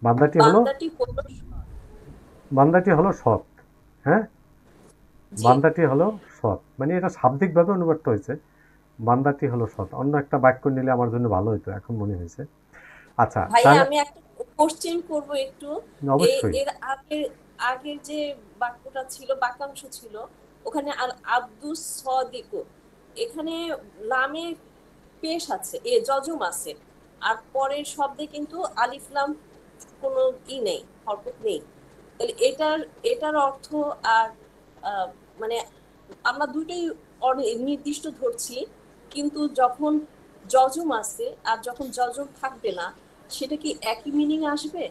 বান্দাটি হলো সৎ। হ্যাঁ, বান্দাটি হলো সৎ, মানে এটা শাব্দিকভাবে অনুবাদটা হয়েছে, বান্দাটি হলো সৎ। অন্য একটা বাক্য নিলে আমার জন্য ভালো হতো, এখন মনে হয়েছে। আচ্ছা
ভাইয়া, আমি একটা কোশ্চেন করব একটু।
অবশ্যই।
এর আগের যে বাক্যটা ছিল, বাক্যাংশ ছিল, ওখানে আল আব্দুস সাদিক, এখানে লামে পেশ আছে, যজম আছে, আর পরের শব্দে কিন্তু আলিফ লাম কোনো নেই, হরকত নেই। তাহলে এটার অর্থ আর মানে আমরা দুইটাই নির্দিষ্ট ধরছি, কিন্তু যখন যজম আছে আর যখন যজম থাকবে না, সেটা কি একই মিনিং আসবে?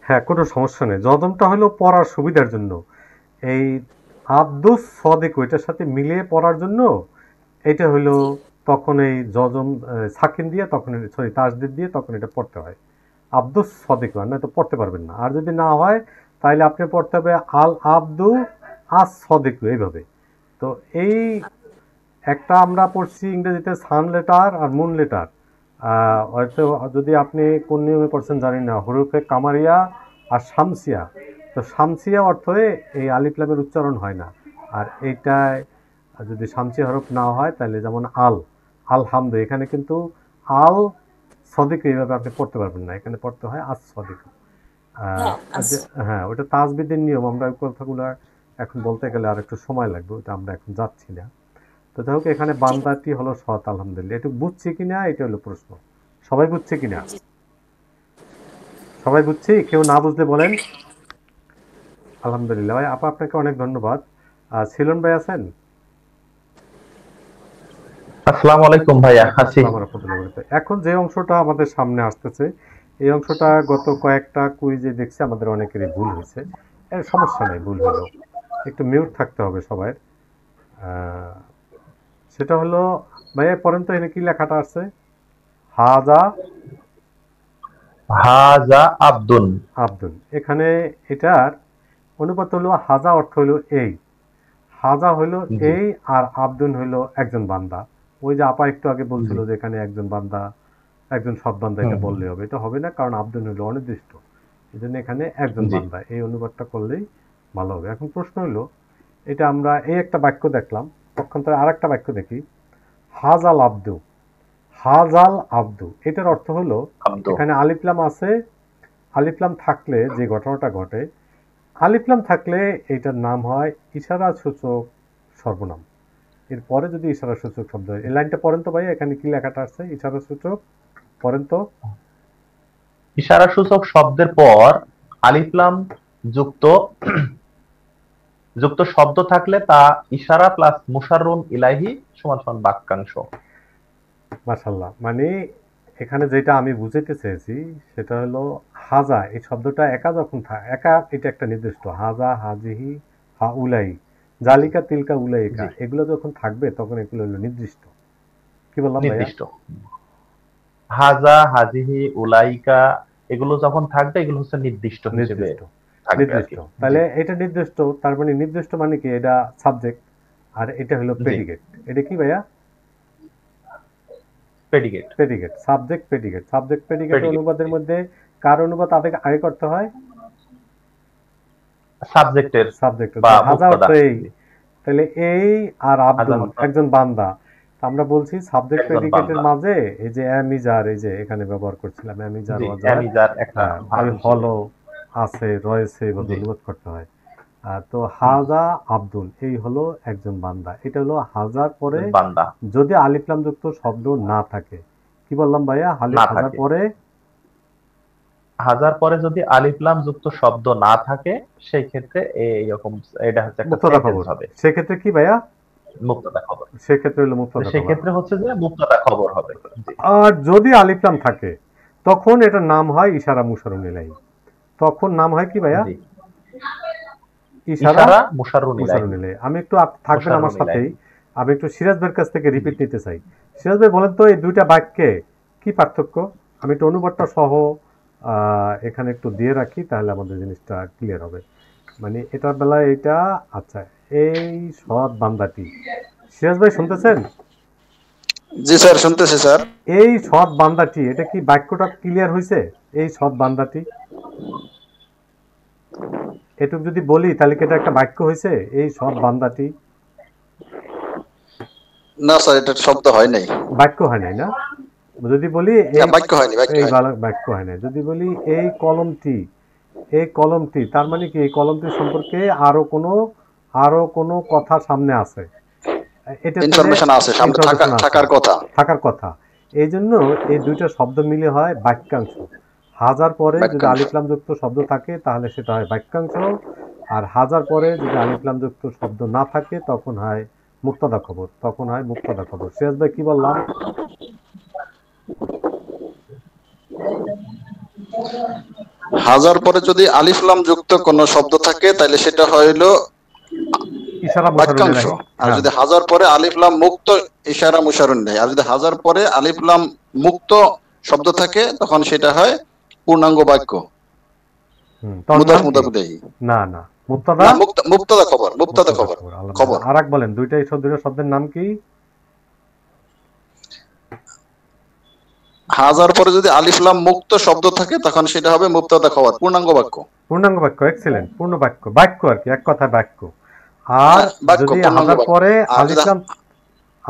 হ্যাঁ, কোনো সমস্যা নেই। যজমটা হলো পড়ার সুবিধার জন্য, এই আব্দুস সাদিক এটার সাথে মিলিয়ে পড়ার জন্য। এটা হলো তখন এই যজম সাকিন দিয়ে, তখন তাসদিদ দিয়ে তখন এটা পড়তে হয় আব্দুস সাদিক, না তো পড়তে পারবেন না। আর যদি না হয় তাহলে আপনি পড়তে হবে আল আব্দু আস সাদিক, এইভাবে। তো এই একটা আমরা পড়ছি ইংরেজিতে সান লেটার আর মুন লেটার। হয়তো যদি আপনি কোন নিয়মে পড়ছেন জানি না, হরফে কামারিয়া আর শামসিয়া। তো শামসিয়া অর্থে এই আলিফ লামের উচ্চারণ হয় না। আর এইটায় যদি শামসিয়া হরফ না হয় তাহলে যেমন আল, আলহামদু, এখানে কিন্তু আল সদিক এইভাবে আপনি পড়তে পারবেন না, এখানে পড়তে হয় আস সদিক। হ্যাঁ, ওটা তাজবিদের নিয়ম। আমরা ওই কথাগুলো এখন বলতে গেলে আর একটু সময় লাগবে, ওটা আমরা এখন যাচ্ছি না। তো যাই হোক, এখানে বান্দাটি হলো সৎ, আলহামদুলিল্লাহ। একটু বুঝছি কিনা এটা হলো প্রশ্ন। সবাই বুঝছে কিনা? সবাই বুঝছি? কেউ না বুঝলে বলেন। আলহামদুলিল্লাহ ভাই, আপনাকে অনেক ধন্যবাদ। ছিলন ভাই আছেন?
আসসালামু আলাইকুম ভাইয়া।
এখন যে অংশটা আমাদের সামনে আসতেছে, এই অংশটা গত কয়েকটা কুইজে দেখছি আমাদের অনেকেরই ভুল হয়েছে। এর সমস্যা নেই, ভুল হলো, একটু মিউট থাকতে হবে সবাই। সেটা হলো ভাইয়া পড়েন তো, এখানে কি লেখাটা আছে? হাজা
আব্দুন।
আব্দুন। এখানে এটার অনুপাত হলো হাজা অর্থ হলো এই, হাজা হলো এই, আর আব্দুন হলো একজন বান্দা। ওই যে আপা একটু আগে বলছিল যে এখানে একজন বান্দা, একজন সৎ বান্দা, এটা বললে হবে। এটা হবে না, কারণ আব্দুন হলো অনির্দিষ্ট, এই জন্য এখানে একজন বান্দা, এই অনুবাদটা করলেই ভালো হবে। এখন প্রশ্ন হলো, এটা আমরা এই একটা বাক্য দেখলাম, পক্ষান্তরে আর একটা বাক্য দেখি, হাজাল আব্দু। হাজাল আব্দু, এটার অর্থ হলো এখানে আলিফলাম আছে, আলিফলাম থাকলে যে ঘটনাটা ঘটে, আলিফলাম থাকলে এটার নাম হয় ইশারা সূচক সর্বনাম। এরপরে যদি ইশারা সূচক শব্দ হয়, এই লাইনটা পড়েন তো ভাই, এখানে কি লেখাটা আছে? ইশারা সূচক পড়েন তো।
ইশারা সূচক শব্দের পর আলিফলাম যুক্ত শব্দ থাকলে তা ইশারা প্লাস মুশাররুন ইলাইহি সমান সমান বাক্যাংশ।
মাশাআল্লাহ। মানে এখানে যেটা আমি বুঝাতে চেয়েছি সেটা হলো, হাজা এই শব্দটা একা যখন থাকে, একা এটা একটা নির্দিষ্ট, হাজা, হাজিহি, হা উলাই, জালিকা, তিলকা, উলাইকা, এগুলো যখন থাকবে তখন এগুলো হলো নির্দিষ্ট। কি বললাম?
নির্দিষ্ট। হাজা, হাজিহি, উলাইকা এগুলো যখন থাকবে এগুলো হচ্ছে নির্দিষ্ট হিসেবে
নির্দিষ্ট। তাহলে এটা নির্দিষ্ট, তার মানে নির্দিষ্ট মানে কি? এটা সাবজেক্ট, আর এটা হলো প্রেডিকেট। এটা কি ভাইয়া?
Predicate.
Predicate, subject, predicate. Subject predicate অনুবাদের মধ্যে কার অনুবাদ আগে করতে হয়?
সাবজেক্টের।
হাজা অর্থ এই, তাহলে এই আর আব্দুল একজন বান্দা। আমরা বলছি সাবজেক্ট প্রেডিকেটের মাঝে এই যে অ্যামিজার, এই যে এখানে ব্যবহার করছিলাম অ্যামিজার, একটা হলো, আছে, রয়েছে, এভাবে অনুবাদ করতে হয়। তো হাজা আব্দুল, এই হলো একজন বান্দা। এটা হলো হাজার পরে যদি আলিফলাম যুক্ত শব্দ না থাকে। কি বললাম ভাইয়া?
হাজার পরে যদি আলিফলাম যুক্ত শব্দ না থাকে সেই ক্ষেত্রে এইরকম, এটা হচ্ছে একটা সেন্টেন্স হবে।
সেক্ষেত্রে কি ভাইয়া?
মুক্তাদা খবর।
সেক্ষেত্রে হলো মুক্তাদা খবর।
সেক্ষেত্রে হচ্ছে যে মুক্তাদা খবর হবে।
আর যদি আলিফলাম থাকে তখন এটার নাম হয় ইশারা মুশাররুন ইলাইহি। তখন নাম হয় কি ভাইয়া? ইশারা মুশাররুন ইলাইহি। আমি একটু থাকবেন আমার সাথেই, আমি একটু সিরাজ ভাইয়ের কাছ থেকে রিপিট নিতে চাই। সিরাজ ভাই বলেন তো, এই দুইটা বাক্যে কি পার্থক্য? আমি একটু অনুবাদটা সহ এখানে একটু দিয়ে রাখি, তাহলে আমাদের জিনিসটা ক্লিয়ার হবে। মানে এটার বেলায় এটা, আচ্ছা, এই সৎ বান্দাটি, সিরাজ ভাই শুনতেছেন?
জি স্যার, শুনতেছি স্যার।
এই সৎ বান্দাটি, এটা কি বাক্যটা ক্লিয়ার হয়েছে? এই সৎ বান্দাটি, এটুকু যদি বলি তাহলে কি এটা একটা বাক্য হয়েছে? এই সৎ বান্দাটি।
না স্যার, এটা শব্দ হয় নাই,
বাক্য হয় নাই না? যদি বলি
বাক্য হয়নি,
বাক্য হয় নাই। যদি বলি এই কলমটি, এই কলমটি, তার মানে কি এই কলমটি সম্পর্কে আরো কোনো কথা সামনে আছে, এটা ইনফরমেশন আছে, সামনে থাকার কথা। এই জন্য এই দুইটা শব্দ মিলে হয় বাক্যাংশ। হাজার পরে যদি আলিফলাম যুক্ত শব্দ থাকে তাহলে সেটা হয় বাক্যাংশ, আর হাজার পরে যদি আলিফলাম যুক্ত শব্দ না থাকে তখন হয় মুক্তাদা খবর। সিরাজ ভাই কি বললাম?
হাজার পরে যদি আলিফলাম যুক্ত কোন শব্দ থাকে তাহলে সেটা হইলো বাক্যাংশ। আর যদি হাজার পরে আলিফলাম মুক্ত ইশারা মুশাররুন ইলাইহি, আর যদি হাজার পরে আলিফলাম মুক্ত শব্দ থাকে তখন সেটা হয় পূর্ণাঙ্গ বাক্য।
না, মুক্তাদা খবর। আরেক বলেন, দুইটা শব্দের নাম কি?
হাজার পরে যদি আলিফ লাম মুক্ত শব্দ থাকে তখন সেটা হবে মুবতাদা খবর, পূর্ণাঙ্গ বাক্য।
পূর্ণাঙ্গ বাক্য, এক্সিলেন্ট, পূর্ণ বাক্য, বাক্য আর কি, এক কথায় বাক্য। আর
বাক্য,
যদি
পূর্ণাঙ্গ
হাজার
বাক্য।
পরে
আর যদি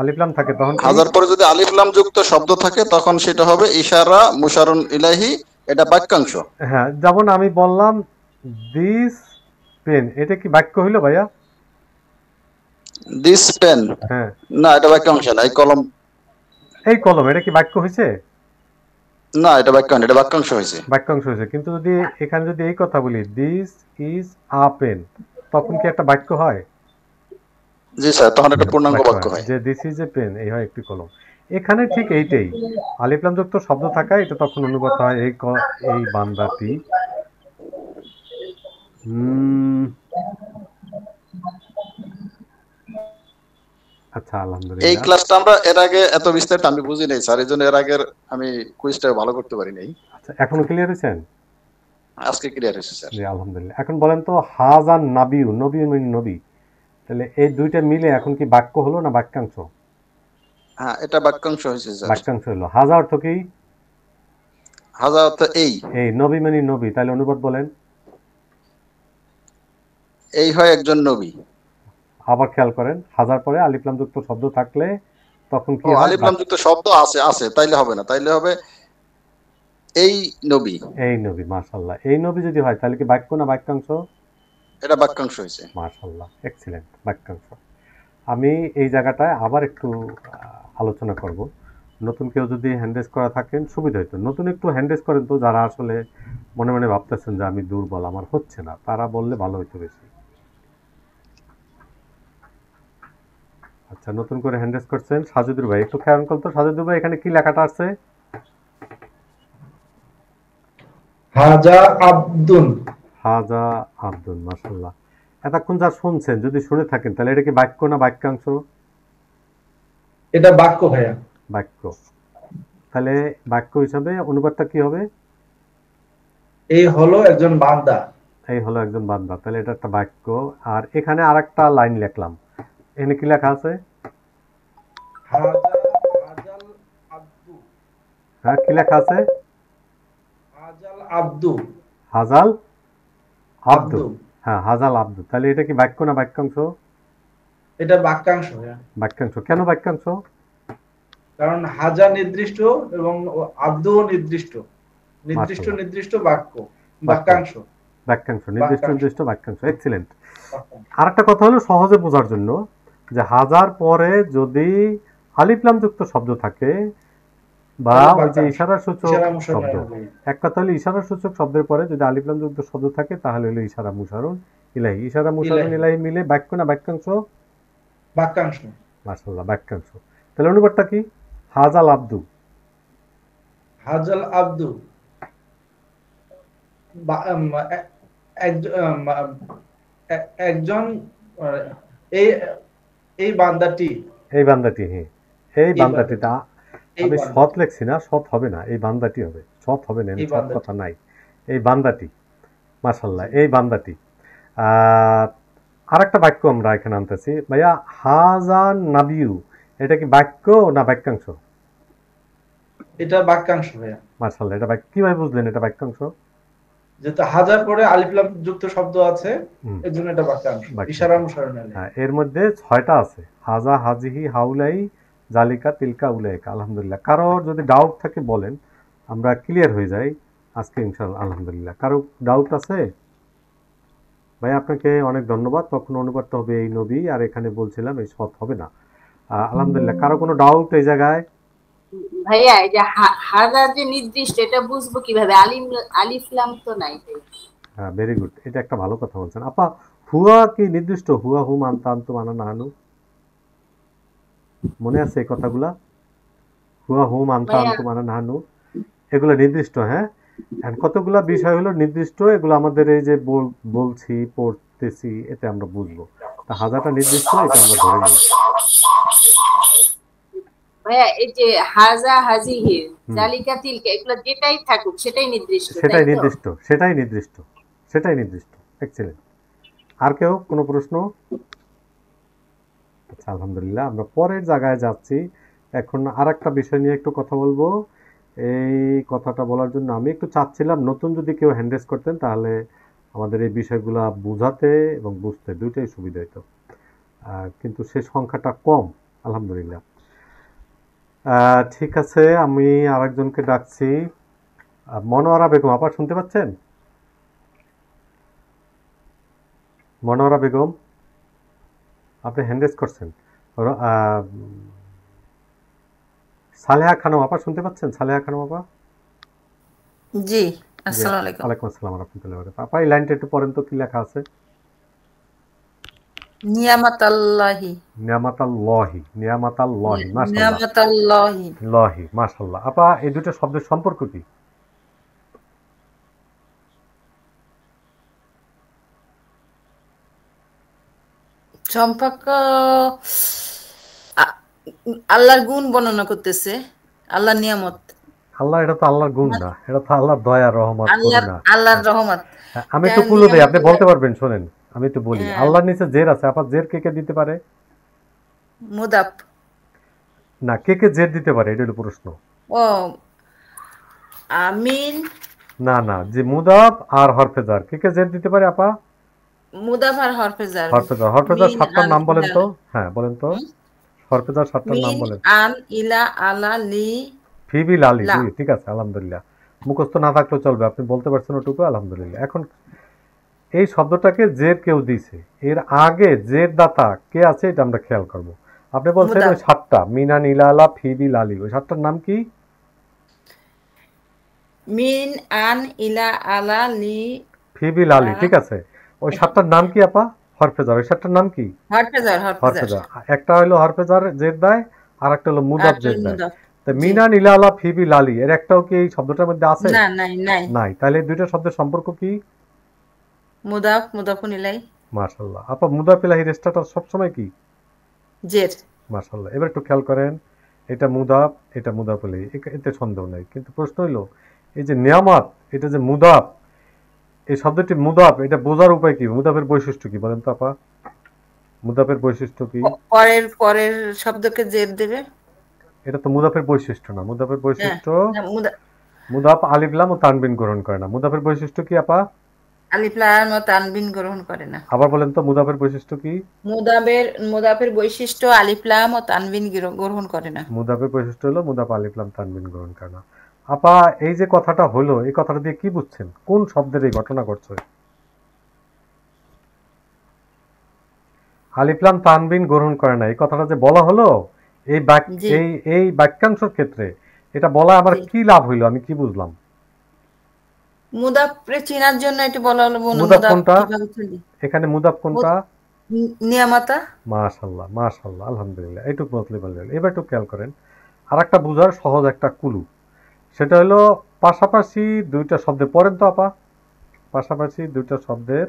আলিফ লাম থাকে তখন কি?
হাজার পরে যদি আলিফ লাম যুক্ত শব্দ থাকে তখন সেটা হবে ইশারা মুশারুন ইলাইহি, এটা বাক্যাংশ।
হ্যাঁ, যেমন আমি বললাম দিস পেন, এটা কি বাক্য হইলো ভাইয়া?
দিস পেন,
হ্যাঁ,
না এটা বাক্যাংশ না। এই কলম,
এই কলম, এটা কি বাক্য হয়েছে?
না এটা বাক্য না, এটা বাক্যাংশ হয়েছে।
বাক্যাংশ হয়েছে। কিন্তু যদি এখানে যদি এই কথা বলি দিস ইজ আ পেন, তখন কি একটা বাক্য হয়?
জি স্যার, তখন একটা পূর্ণাঙ্গ বাক্য হয়।
যে দিস ইজ এ পেন, এই হয় একটি কলম। এখানে ঠিক এইটাই, আলিফ লাম যুক্ত শব্দ থাকা, এটা তখন অনুবাদ হয় এই বান্দাটি। আচ্ছা,
এই
আলহামদুলিল্লাহ।
ক্লাসটা আমরা এর আগে এত বিস্তারিত আমি বুঝি নাই স্যার, এই জন্য এর আগের আমি কুইজটা ভালো করতে পারি নাই।
আচ্ছা, এখনো ক্লিয়ার হয়েছেন?
আজকে ক্লিয়ার হয়েছে স্যার।
জি আলহামদুলিল্লাহ। এখন বলেন তো, হাজান নাবিউ, নবী মানে নবী, তাহলে এই দুইটা মিলে এখন কি বাক্য হলো না বাক্যাংশ?
হ্যাঁ, এটা বাক্যাংশ হয়েছে স্যার।
বাক্যাংশ হলো। হাজা অর্থ কি?
হাজা অর্থ এই।
এই, নবী মানে নবী, তাহলে অনুবাদ বলেন।
এই হয় একজন নবী।
আবার খেয়াল করেন, হাজার পরে আলিফ লাম যুক্ত শব্দ থাকলে তখন কি হয়?
আলিফ লাম যুক্ত শব্দ আছে, তাইলে হবে না, তাইলে হবে এই নবী।
এই নবী, মাশাআল্লাহ। এই নবী যদি হয় তাহলে কি বাক্য না বাক্যাংশ?
এটা বাক্যাংশ হয়েছে।
মাশাআল্লাহ, এক্সিলেন্ট, বাক্যাংশ। আমি এই জায়গাটায় আবার একটু আলোচনা করব। নতুন কেউ যদি হ্যান্ডেস করা থাকেন সুবিধা হতো, নতুন একটু হ্যান্ডেস করেন তো, যারা আসলে মনে মনে ভাবতেছেন যে আমি দুর্বল, আমার হচ্ছে না, তারা বললে ভালো হতো বেশি। আচ্ছা, নতুন করে হ্যান্ডেস করছেন সাজিদুর ভাই, একটু খেয়াল করুন তো সাজিদুর ভাই, এখানে কি লেখাটা আছে?
হাজা আব্দুন।
হাজা আব্দুন, মাশাআল্লাহ। এতক্ষণ যা শুনছেন, যদি শুনে থাকেন তাহলে এটা কি বাক্য না বাক্যাংশ?
এটা বাক্য ভাইয়া।
বাক্য। তাহলে বাক্য হিসাবে অনুবাদটা কি হবে?
এই হলো একজন বান্দা।
এই হলো একজন বান্দা, তাহলে এটা একটা বাক্য। আর এখানে আরেকটা লাইন লিখলাম, এখানে কি লেখা আছে?
হাজাল আব্দু।
হ্যাঁ, কি লেখা আছে?
হাজাল আব্দু।
হাজাল আব্দু। হ্যাঁ, হাজাল আব্দু। তাহলে এটা কি বাক্য না বাক্যাংশ?
এটা বাক্যাংশ ভাইয়া।
বাক্যাংশ। কেন বাক্যাংশ?
কারণ হাজা নির্দিষ্ট এবং আব্দু নির্দিষ্ট, নির্দিষ্ট বাক্য, বাক্যাংশ।
বাক্যাংশ, নির্দিষ্ট বাক্যাংশ, এক্সিলেন্ট। আরেকটা কথা হলো সহজে বোঝার জন্য, যে হাজার পরে যদি আলিফ লাম যুক্ত শব্দ থাকে বা ওই যে ইশারা সূচক শব্দ, এক কথা হলো ইশারা সূচক শব্দের পরে যদি আলিফ লাম যুক্ত শব্দ থাকে তাহলে হলো ইশারা মুশারুন ইলাহি। ইশারা মুশারুন ইলাহি মিলে বাক্য না বাক্যাংশ?
বাক্যাংশ।
মাশাআল্লাহ, বাক্যাংশ। তাহলে অনুবাদটা কি? হাজাল আব্দু।
হাজাল আব্দু একজন, এই বান্দাটি।
এই বান্দাটি, হ্যাঁ এই বান্দাটিটা, আমি সৎ লেখছি না, সৎ হবে না, এই বান্দাটি হবে, সৎ হবে না, সৎ কথা নাই, এই বান্দাটি। মাশাআল্লাহ, এই বান্দাটি। আরেকটা বাক্য আমরা এখানে আনতেছি ভাইয়া, হাজান নাবিউ, এটা কি বাক্য না বাক্যাংশ?
এটা বাক্যাংশ ভাইয়া।
মাশাআল্লাহ, এটা বাক্য। কিভাবে বুঝলেন এটা বাক্যাংশ?
যেহেতু হাজার পরে আলিফ লাম যুক্ত শব্দ আছে, এজন্য এটা বাক্যাংশ, ইশারা মুশারুন ইলাহি।
হ্যাঁ, এর মধ্যে 6টা আছে, হাজা, হাজিহি, হাউলাই, জালিকা, তিলকা, উলাইকা। আলহামদুলিল্লাহ। কারো যদি ডাউট থাকে বলেন, আমরা ক্লিয়ার হয়ে যাই আজকে ইনশাআল্লাহ। আলহামদুলিল্লাহ। কারো ডাউট আছে? ভাই আপনাকে অনেক ধন্যবাদ। তখন অনুবাদটা হবে এই নবী, আর এখানে বলছিলাম এই সৎ হবে না। আলহামদুলিল্লাহ। কারো কোনো ডাউট এই জায়গায়?
ভাইয়া, এই যে হাজা যে নির্দিষ্ট, এটা বুঝবো কিভাবে? আলিফ লাম তো নাই।
হ্যাঁ, ভেরি গুড, এটা একটা ভালো কথা বলছেন আপা। হুয়া কি নির্দিষ্ট? হুয়া, হুম, আনতা, আনতুম, আনা, নাহানু, মনে আছে এই কথাগুলা? হুয়া, হুম, আনতা, আনতুম, আনা, নাহানু, এগুলো নির্দিষ্ট। হ্যাঁ, কতগুলা বিষয় হলো নির্দিষ্ট, এগুলো আমাদের এই যে বলছি, পড়তেছি, এতে আমরা বুঝবো। তা হাজারটা নির্দিষ্ট, এটা আমরা ধরে নিই।
ভাইয়া, এই যে হাজা, হাজিহি, জালিকা, তিলকা, এগুলো যেটাই থাকুক সেটাই নির্দিষ্ট।
সেটাই নির্দিষ্ট, সেটাই নির্দিষ্ট, সেটাই নির্দিষ্ট। এক্সেলেন্ট। আর কেউ কোনো প্রশ্ন? আচ্ছা, আলহামদুলিল্লাহ। আমরা পরের জায়গায় যাচ্ছি। এখন আরেকটা বিষয় নিয়ে একটু কথা বলবো। এই কথাটা বলার জন্য আমি একটু চাচ্ছিলাম নতুন যদি কেউ হ্যান্ডেস করতেন তাহলে আমাদের এই বিষয়গুলা বুঝাতে এবং বুঝতে দুইটাই সুবিধা হতো, কিন্তু সে সংখ্যাটা কম আলহামদুলিল্লাহ। ঠিক আছে, আমি আরেকজনকে ডাকছি। মনোয়ারা বেগম আপা শুনতে পাচ্ছেন? মনোয়ারা বেগম আপনি হ্যান্ডেস করছেন। সালেহা খানম আপা শুনতে পাচ্ছেন? সালেহা খানম আপা?
জি, আসসালামু আলাইকুম।
ওয়ালাইকুম আসসালাম রাহমাতুল্লাহি ওয়া বারাকাতুহু। আপা এই লাইনটা একটু পড়েন তো, কি লেখা আছে?
নিয়ামাতাল্লাহি।
নিয়ামাতাল্লাহি, নিয়ামাতাল্লাহি, মাশাআল্লাহ।
নিয়ামাতাল্লাহি।
লাহি, মাশাআল্লাহ। আপা এই দুটো শব্দের সম্পর্ক কি?
সম্পর্ক আল্লাহর গুণ বর্ণনা করতেছে, আল্লাহর নিয়ামত।
আল্লাহ, এটা তো আল্লাহর গুণ না, এটা তো আল্লাহর দয়া, রহমত, করুণা।
আল্লাহর রহমত।
আমি একটু ক্লু দেই, আপনি বলতে পারবেন, শোনেন আমি একটু বলি। আল্লাহর নিচে জের আছে, আপা জের কে কে দিতে পারে?
মুদাফ।
না, কে কে জের দিতে পারে, এটা হলো প্রশ্ন।
ও আমিন।
না না, যে মুদাফ আর হরফে জার, কে কে জের দিতে পারে আপা?
মুদাফ আর হরফে জার।
হরফে জার, হরফে জার সাতটার নাম বলেন তো। হ্যাঁ বলেন তো, হরফে জার সাতটার নাম বলেন।
আন, ইলা, আলা, লি,
ফিবি, লালি। ঠিক আছে, আলহামদুলিল্লাহ। মুখস্থ না থাকলেও চলবে, আপনি বলতে পারছেন ওটুকু, আলহামদুলিল্লাহ। এখন এই শব্দটাকে জের কেউ দিছে, এর আগে জের দাতা কে আছে এটা আমরা খেয়াল করব। আপনি বলছেন ওই সাতটা, মিনা, নীলা, আলা, ফিবি, লালি, ওই সাতটার নাম কি?
মিন, আন, ইলা, আলা, লি,
ফিবি, লালি। ঠিক আছে, ওই সাতটার নাম কি আপা? হরফে জার। ওই সাতটার নাম কি?
হরফে জার।
হরফে জার। একটা হলো হরফে জার জের দেয়, আর একটা হলো মুদাফ জের দেয়। তো মিনা, নীলা, আলা, ফিবি, লালি এর একটাও কি এই শব্দটার মধ্যে আছে?
না, নাই নাই
নাই। তাহলে এই দুইটা শব্দের সম্পর্ক কি?
মুদাফ, মুদাফুন ইলাই।
মাশাআল্লাহ। আপা মুদাফ ইলাহি রেস্টাটা সব সময় কি?
জের।
মাশাআল্লাহ। এবার একটু খেয়াল করেন, এটা মুদাফ, এটা মুদাফ ইলাহি, এতে সন্দেহ নাই। কিন্তু প্রশ্ন হলো এই যে নিয়ামত, এটা যে মুদাফ, এই শব্দটি মুদাফ, এটা বোঝার উপায় কি? মুদাফের বৈশিষ্ট্য কি বলেন তো আপা? মুদাফের বৈশিষ্ট্য কি?
পরের শব্দকে জের দেবে।
এটা তো মুদাফের বৈশিষ্ট্য না। মুদাফের বৈশিষ্ট্য মুদাফ আলিফ লাম ও তানবিন গ্রহণ করে না। মুদাফের বৈশিষ্ট্য কি আপা?
আলিফ লাম ও তানবিন গ্রহণ করে না।
আবার বলেন তো, মুদাফের বৈশিষ্ট্য কি?
মুদাফের বৈশিষ্ট্য আলিফ লাম ও তানবিন গ্রহণ করে না।
মুদাফের বৈশিষ্ট্য হলো মুদাফ আলিফ লাম তানবিন গ্রহণ করে না। আপা এই যে কথাটা হলো, এই কথাটা দিয়ে কি বুঝছেন? কোন শব্দের এই ঘটনা ঘটছে? আলিফ লাম তানবিন গ্রহণ করে না, এই কথাটা যে বলা হলো, এই বাক্যাংশের ক্ষেত্রে এটা বলা আমার কি লাভ হইলো, আমি কি বুঝলাম?
মুদাফরে চিনার জন্য এটা বলা হলো।
মুদাফ কোনটা এখানে? মুদাফ কোনটা?
নিয়ামাতা।
মাশাআল্লাহ, মাশাআল্লাহ, আলহামদুলিল্লাহ। এইটুকু বলতে পারলেন। এবার একটু খেয়াল করেন, আরেকটা বোঝার সহজ একটা কুলু, সেটা হলো পাশাপাশি দুইটা শব্দের পড়েন তো আপা, পাশাপাশি দুইটা শব্দের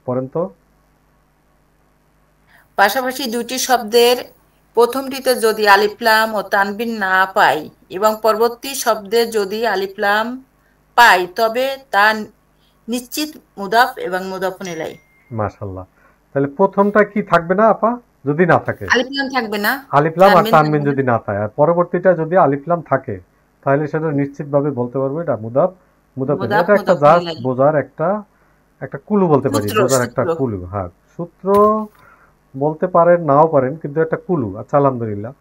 পড়েন তো।
পাশাপাশি দুটি শব্দের প্রথমটিতে যদি আলিফ লাম ও তানবিন না পাই এবং পরবর্তী শব্দে যদি আলিফ লাম পাই তবে তা নিশ্চিত মুদাফ এবং মুদাফুন ইলাই।
মাশাআল্লাহ। তাহলে প্রথমটা কি থাকবে না আপা? যদি না থাকে
আলিফ লাম থাকবে না,
আলিফ লাম আর তানবিন যদি না থাকে, আর পরবর্তীটা যদি আলিফ লাম থাকে, তাহলে সেটা নিশ্চিতভাবে বলতে পারবো এটা মুদাফ, মুদাফুন। এটা একটা জাস্ট বোঝার একটা কুলু বলতে পারি, বোঝার একটা কুলু। হ্যাঁ, সূত্র বলতে পারেন, নাও পারেন, কিন্তু একটা কুলু। আচ্ছা, আলহামদুলিল্লাহ।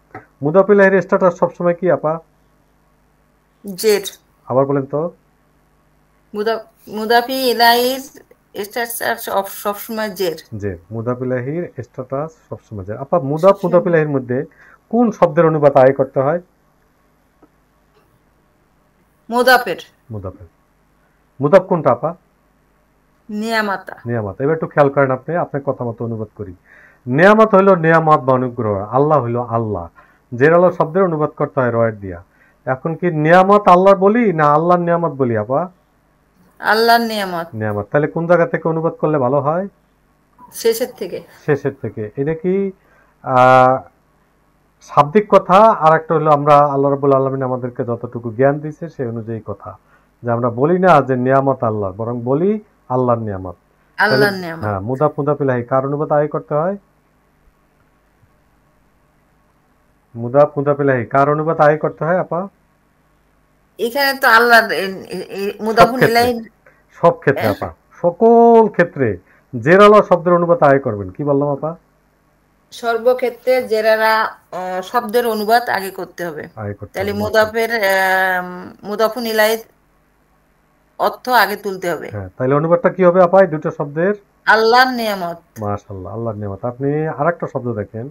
মুদাফ ইলাইহির স্ট্যাটাস সবসময় কি আপা?
জের।
আবার বলেন তো।
মুদাফ ইলাইহির স্ট্যাটাস সবসময় জের।
জের। মুদাফ ইলাইহির স্ট্যাটাস সবসময় জের। আপা মুদাফ ইলাইহির মধ্যে কোন শব্দের অনুবাদ আয় করতে হয়?
মুদাফের।
মুদাফ কোনটা আপা?
নিয়ামাতা।
নিয়ামত। এবার একটু খেয়াল করেন, আপনি আপনার কথা মতো অনুবাদ করি। নিয়ামত হইল নিয়ামত বা অনুগ্রহ, আল্লাহ হইল আল্লাহ। জের আল্লাহ শব্দের অনুবাদ করতে হয় রয়ের দিয়া। এখন কি নিয়ামত আল্লাহর বলি না আল্লাহর নিয়ামত বলি আপা?
আল্লাহর নিয়ামত।
নিয়ামত। তাহলে কোন জায়গা থেকে অনুবাদ করলে ভালো হয়?
শেষের থেকে।
শেষের থেকে। এটা কি শাব্দিক কথা, আর একটা হলো আমরা আল্লাহ রাব্বুল আলামিন আমাদেরকে যতটুকু জ্ঞান দিয়েছে সেই অনুযায়ী কথা, যে আমরা বলি না যে নিয়ামত আল্লাহর, বরং বলি আল্লাহর নিয়ামত।
আল্লাহর নিয়ামত।
হ্যাঁ, মুদাফ ইলাইহি কার অনুবাদ আয় করতে হয়? মুদাফ ইলাইহি কার অনুবাদ আয় করতে হয় আপা?
এখানে তো আল্লাহর
সব
মুদাফুন
ক্ষেত্রে
ইলাইহি
সব ক্ষেত্রে আপা, সকল ক্ষেত্রে জেরালা শব্দের অনুবাদ আয় করবেন। কি বললাম আপা?
সর্বক্ষেত্রে জেরারা শব্দের অনুবাদ আগে করতে হবে।
আয় করতে
তাহলে
হবে, মাশাআল্লাহ।
মুদাফুন ইলাইহি অর্থ আগে তুলতে হবে।
হ্যাঁ, তাহলে অনুবাদটা কি হবে আপা এই দুটো শব্দের?
আল্লাহর নিয়ামত।
মাশাআল্লাহ, আল্লাহর নিয়ামত। আপনি আরেকটা শব্দ দেখেন,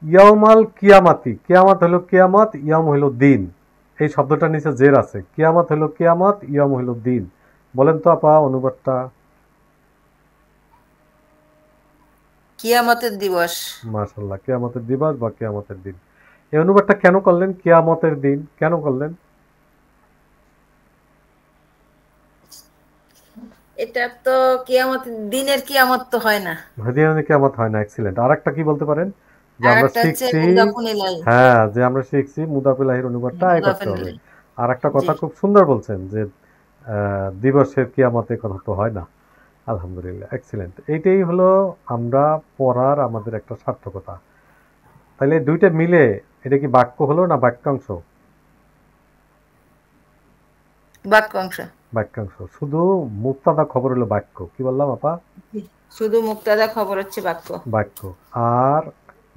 ইয়াউমাল কিয়ামাতি। কিয়ামত হলো কিয়ামত, ইয়াম হলো দিন। এই শব্দটার নিচে জের আছে। কিয়ামত হলো কিয়ামত, ইয়াম হলো দিন। বলেন তো আপা অনুবাদটা।
কিয়ামতের দিবস।
মাশাআল্লাহ, কিয়ামতের দিবস বা কিয়ামতের দিন। এই অনুবাদটা কেন করলেন কিয়ামতের দিন, কেন করলেন?
এটা তো কিয়ামতের দিনের কিয়ামত তো হয় না।
দিনের কিয়ামত হয় না। এক্সিলেন্ট। আরেকটা কি বলতে পারেন যে
আর
আমরা
একটা হচ্ছে
শিখছি,
মুদাফুন ইলাইহি।
হ্যাঁ, যে আমরা শিখছি মুদাফিলাহির অনুবাদটা আয় করতে
মুদাফুন
হবে।
ইলাইহি।
আর একটা
জি।
কথা খুব সুন্দর বলছেন যে দিবসের কিয়ামতের কথা তো হয় না। আলহামদুলিল্লাহ, এক্সিলেন্ট। এইটাই হলো আমরা পড়ার আমাদের একটা সার্থকতা। তাহলে দুইটা মিলে এটা কি বাক্য হলো না বাক্যাংশ?
বাক্যাংশ।
বাক্যাংশ। শুধু মুক্তাদা খবর হলো বাক্য। কি বললাম আপা?
শুধু মুক্তাদা খবর হচ্ছে বাক্য।
বাক্য। আর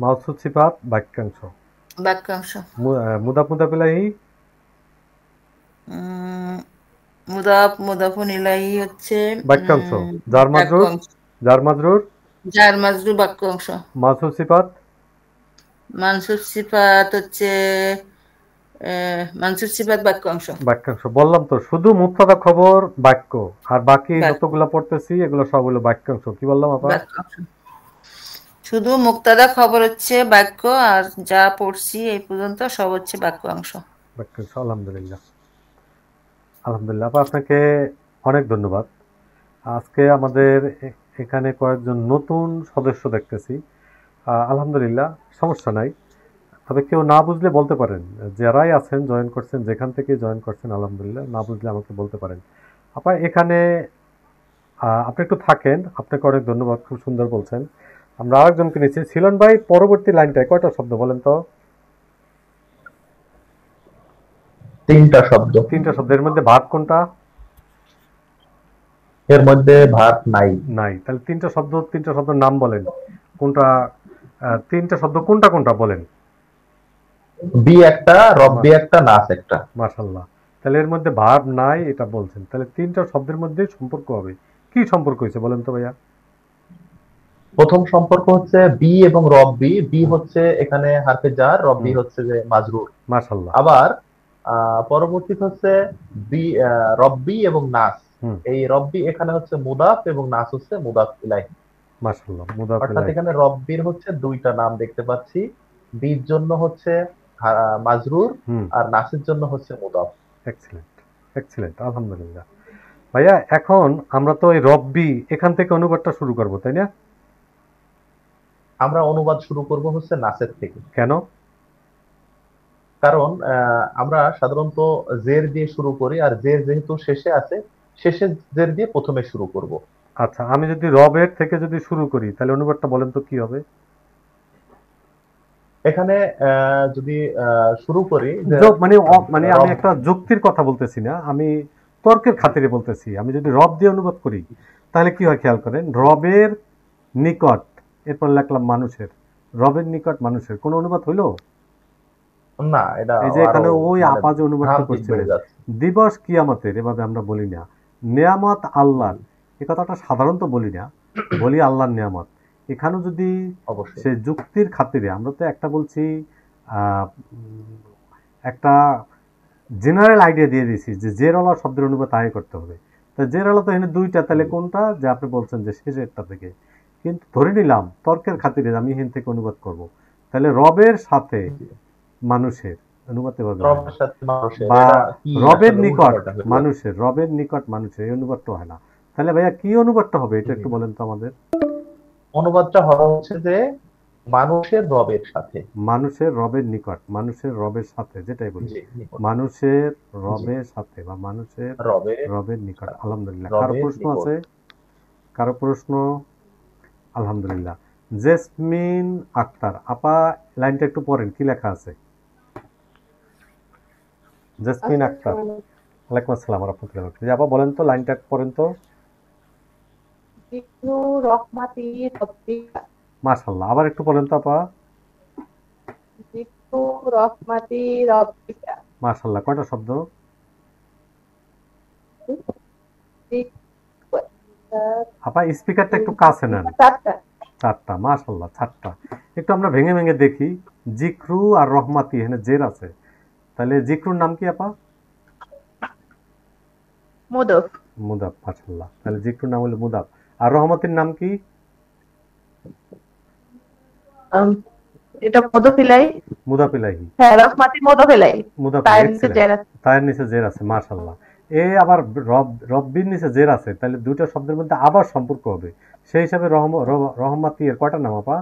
মাউসুফ সিফাত বাক্যাংশ।
বাক্যাংশ।
মুদাফ মুদাফিলাহি
মুদাফুন ইলাইহি হচ্ছে
বাক্যাংশ। জার মাজরুর,
বাক্যাংশ।
জার মাজরুর
যার মাজরুর বাক্যাংশ।
মাউসুফ সিফাত
মানসুব সিফাত হচ্ছে মানসুব সিফাত বাক্যাংশ।
বাক্যাংশ। বললাম তো শুধু মুক্তাদা খবর বাক্য, আর বাকি
বাক্য।
যতগুলো পড়তেছি এগুলো সব হলো বাক্যাংশ। কি বললাম আপা?
বাক্যাংশ। শুধু মুক্তাদা খবর হচ্ছে বাক্য, আর যা পড়ছি এই পর্যন্ত সব হচ্ছে বাক্যাংশ।
বাক্যাংশ। আলহামদুলিল্লাহ, আলহামদুলিল্লাহ আপা, আপনাকে অনেক ধন্যবাদ। আজকে আমাদের এখানে কয়েকজন নতুন সদস্য দেখতেছি। আলহামদুলিল্লাহ, সমস্যা নাই। তবে কেউ না বুঝলে বলতে পারেন, যারাই আছেন জয়েন করছেন যেখান থেকে জয়েন করছেন, আলহামদুলিল্লাহ, না বুঝলে আমাকে বলতে পারেন। আপা এখানে আপনি একটু থাকেন, আপনাকে অনেক ধন্যবাদ, খুব সুন্দর বলছেন। আমরা আরেকজনকে নিচ্ছি, ছিলন ভাই। পরবর্তী লাইনটায় কয়টা শব্দ বলেন তো?
তিনটা শব্দ।
তিনটা শব্দ। এর মধ্যে ভার্ব কোনটা?
এর মধ্যে ভার্ব নাই।
নাই। তাহলে তিনটা শব্দের নাম বলেন। কোনটা তিনটা শব্দ কোনটা কোনটা বলেন?
বি একটা, রব্বি একটা, নাস একটা।
মাশাআল্লাহ। তাহলে এর মধ্যে ভার্ব নাই এটা বলছেন। তাহলে তিনটা শব্দের মধ্যে সম্পর্ক হবে। কি সম্পর্ক হয়েছে বলেন তো ভাইয়া?
প্রথম সম্পর্ক হচ্ছে বি এবং রব্বি। বি হচ্ছে এখানে হারফে জার, রব্বি হচ্ছে যে মাজরুর।
মাশাআল্লাহ।
আবার পরবর্তী হচ্ছে বি রব্বি এবং নাস। এই রব্বি এখানে হচ্ছে মুদাফ এবং নাস হচ্ছে মুদাফ ইলাইহি।
মাশাআল্লাহ, মুদাফ
অর্থাৎ
ইলাইহি।
এখানে রব্বির হচ্ছে দুইটা নাম দেখতে পাচ্ছি। বির জন্য হচ্ছে মাজরুর, আর নাসের জন্য হচ্ছে মুদাফ।
এক্সিলেন্ট, এক্সিলেন্ট, আলহামদুলিল্লাহ। ভাইয়া এখন আমরা তো এই রব্বি এখান থেকে অনুবাদটা শুরু করব, তাই না?
আমরা অনুবাদ শুরু করব হচ্ছে নাসের থেকে।
কেন?
কারণ আমরা সাধারণত জের দিয়ে শুরু করি, আর জের যেহেতু শেষে আছে, শেষে জের দিয়ে প্রথমে শুরু করব।
আচ্ছা, আমি যদি রবের থেকে যদি শুরু করি তাহলে অনুবাদটা বলেন তো কি হবে?
এখানে যদি শুরু করি
মানে আমি একটা যুক্তির কথা বলতেছি না, আমি তর্কের খাতিরে বলতেছি। আমি যদি রব দিয়ে অনুবাদ করি তাহলে কি হয় খেয়াল করেন, রবের নিকট, এরপর লিখলাম মানুষের। রবের নিকট মানুষের, কোন অনুবাদ হইলো
না? এটা
এই যে এখানে ওই আপা যে অনুবাদটা করছিলেন, দিবস কিয়ামতের, এভাবে আমরা বলি না। নিয়ামত আল্লাহর, এই কথাটা সাধারণত বলি না, বলি আল্লাহর নিয়ামত। এখানেও যদি সে যুক্তির খাতিরে, আমরা তো একটা বলছি, একটা জেনারেল আইডিয়া দিয়ে দিয়েছি যে জেরালা শব্দের অনুবাদ আয় করতে হবে। তা জেরালা তো এখানে দুইটা, তাহলে কোনটা? যে আপনি বলছেন যে শেষেরটা থেকে। কিন্তু ধরে নিলাম তর্কের খাতিরে আমি এখান থেকে অনুবাদ করব, তাহলে রবের সাথে মানুষের অনুবাদ বা রবের নিকট মানুষের, রবের নিকট মানুষের, এই অনুবাদটা হয় না। তাহলে ভাইয়া কি অনুবাদটা হবে এটা একটু বলেন তো আমাদের।
অনুবাদটা হবে হচ্ছে যে মানুষের রবের সাথে,
মানুষের রবের নিকট, মানুষের রবের সাথে, যেটাই বলি মানুষের রবের সাথে বা মানুষের রবের নিকট। আলহামদুলিল্লাহ। কারো প্রশ্ন আছে? কারো প্রশ্ন? আলহামদুলিল্লাহ। জেসমিন আক্তার আপা, লাইনটা একটু পড়েন, কি লেখা আছে? জেসমিন আক্তার, ওয়ালাইকুম আসসালাম ওয়া রাহমাতুল্লাহি ওয়া বারাকাতুহু। জি আপা বলেন তো, লাইনটা পড়েন তো।
জিকরু রহমাতি রব্বিকা।
মাশাআল্লাহ, আবার একটু বলেন তো আপা।
জিকরু রহমাতি রব্বিকা।
মাশাআল্লাহ, কয়টা শব্দ? আপা স্পিকারটা একটু কাছে নেন। চারটা, মাশাআল্লাহ চারটা। একটু আমরা ভেঙে ভেঙে দেখি। জিকরু আর রহমাতি, এখানে জের আছে, তাহলে জিকরুর নাম কি আপা?
মুদফ।
মুদাফ, মাশাআল্লাহ। তাহলে জিকরুর নাম হলো মুদাফ। আর রহমাতির নাম কি?
এটা মুদফ ইলাইহি।
মুদাফ ইলাইহি।
হ্যাঁ, রহমাতি মুদফ ইলাইহি।
মুদাফ
তার
ইলাইহি,
নিচে জের আছে।
তার নিচে জের আছে, মাশাআল্লাহ। আবার রব্বির নিচে জের আছে, তাহলে দুটো শব্দের মধ্যে আবার সম্পর্ক হবে। সেই হিসাবে রহমাতি এর কয়টা নাম আপা?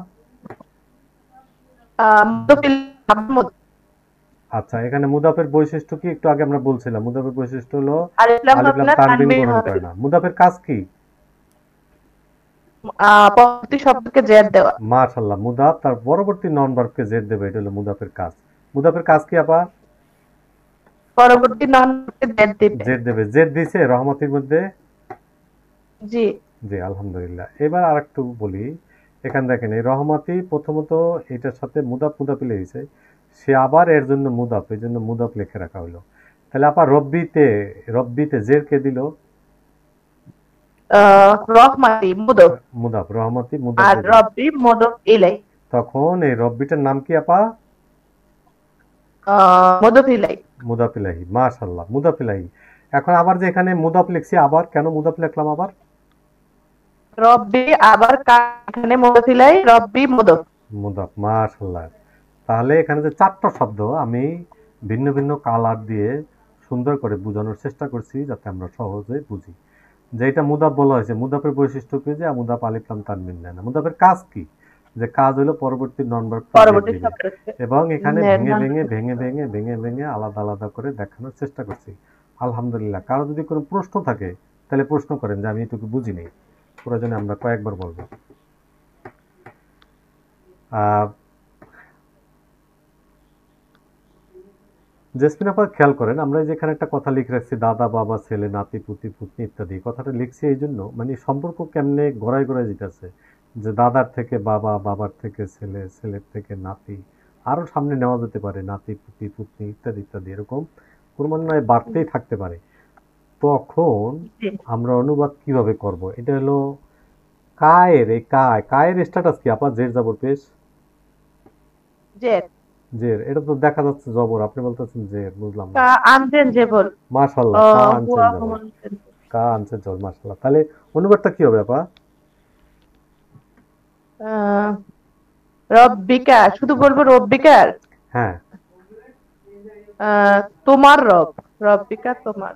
আচ্ছা, এখানে মুদাফের বৈশিষ্ট্য কি? একটু আগে আমরা বলছিলাম মুদাফের বৈশিষ্ট্য হলো আলিফ লাম তানবিন গ্রহণ করে না। মুদাফের কাজ কি?
পরবর্তী শব্দকে জের দেওয়া।
মাশাআল্লাহ, মুদাফ তার পরবর্তী নন ভার্বকে জের দেবে, এটা হলো মুদাফের কাজ। মুদাফের কাজ কি আপা?
পরবর্তী নন ভার্বকে জের দেবে।
জের দেবে। জের দিছে রহমাতির মধ্যে?
জি
জি, আলহামদুলিল্লাহ। এবার আরেকটু বলি, এখানে দেখেন এই রহমাতি প্রথমত এটার সাথে মুদাফ লেগেছে, সে আবার এর জন্য মুদাফ, এই জন্য মুদাফ লিখে রাখা হলো। তাহলে আপা রব্বিতে জের কে দিল?
রহমাতি মুদফ।
মুদাফ, রহমাতি মুদাফ।
আর রব্বি মুদফ ইলাইহি।
তখন এই রব্বিটার নাম কি আপা?
মুদফ ইলাইহি।
মুদাফ ইলাইহি, মাশাআল্লাহ, মুদাফ ইলাইহি। এখন আবার যে এখানে মুদাফ লিখছি, আবার কেন মুদাফ লিখলাম আবার?
রব্বি আবার এখানে মুদফ ইলাইহি, রব্বি মুদফ।
মুদাফ, মাশাআল্লাহ। তাহলে এখানে যে চারটা শব্দ আমি ভিন্ন ভিন্ন কালার দিয়ে সুন্দর করে বোঝানোর চেষ্টা করছি, যাতে আমরা সহজে বুঝি যে এটা মুদাফ বলা হয়েছে। মুদাফের বৈশিষ্ট্য কি? যে মুদাফ আলিফ লাম তানবিন দেয় না। মুদাফের কাজ কি? যে কাজ হলো পরবর্তী নন ভার্ব এবং এখানে ভেঙে ভেঙে ভেঙে ভেঙে ভেঙে ভেঙে আলাদা আলাদা করে দেখানোর চেষ্টা করছি। আলহামদুলিল্লাহ। কারো যদি কোনো প্রশ্ন থাকে তাহলে প্রশ্ন করেন, যে আমি এটুকু বুঝি নেই, প্রয়োজনে আমরা কয়েকবার বলবো। জেসমিন আপা খেয়াল করেন, আমরা যেখানে একটা কথা লিখে রাখছি, দাদা বাবা ছেলে নাতি পুতি পুতনি ইত্যাদি, কথাটা লিখছি এই জন্য মানে সম্পর্ক কেমনে গড়ায় গড়ায় যেতেছে, যে দাদার থেকে বাবা, বাবার থেকে ছেলে, ছেলের থেকে নাতি, আরো সামনে নেওয়া যেতে পারে নাতি পুতি পুতনি ইত্যাদি ইত্যাদি, এরকম ক্রমান্বয়ে বাড়তেই থাকতে পারে। তখন আমরা অনুবাদ কিভাবে করব? এটা হলো কায়ের, এই কায়ের স্ট্যাটাস কি আপা? জের জবর পেশ
জের।
জের, এটা তো দেখা যাচ্ছে জবর, আপনি বলতেছেন জের, বুঝলাম না।
আনছেন জবর।
মাশাআল্লাহ, কা আনছেন জবর, মাশাআল্লাহ। তাহলে অনুবাদটা কি হবে আপা?
রব্বিকা, শুধু বলবো রব্বিকার।
হ্যাঁ,
তোমার রব, রব্বিকা তোমার।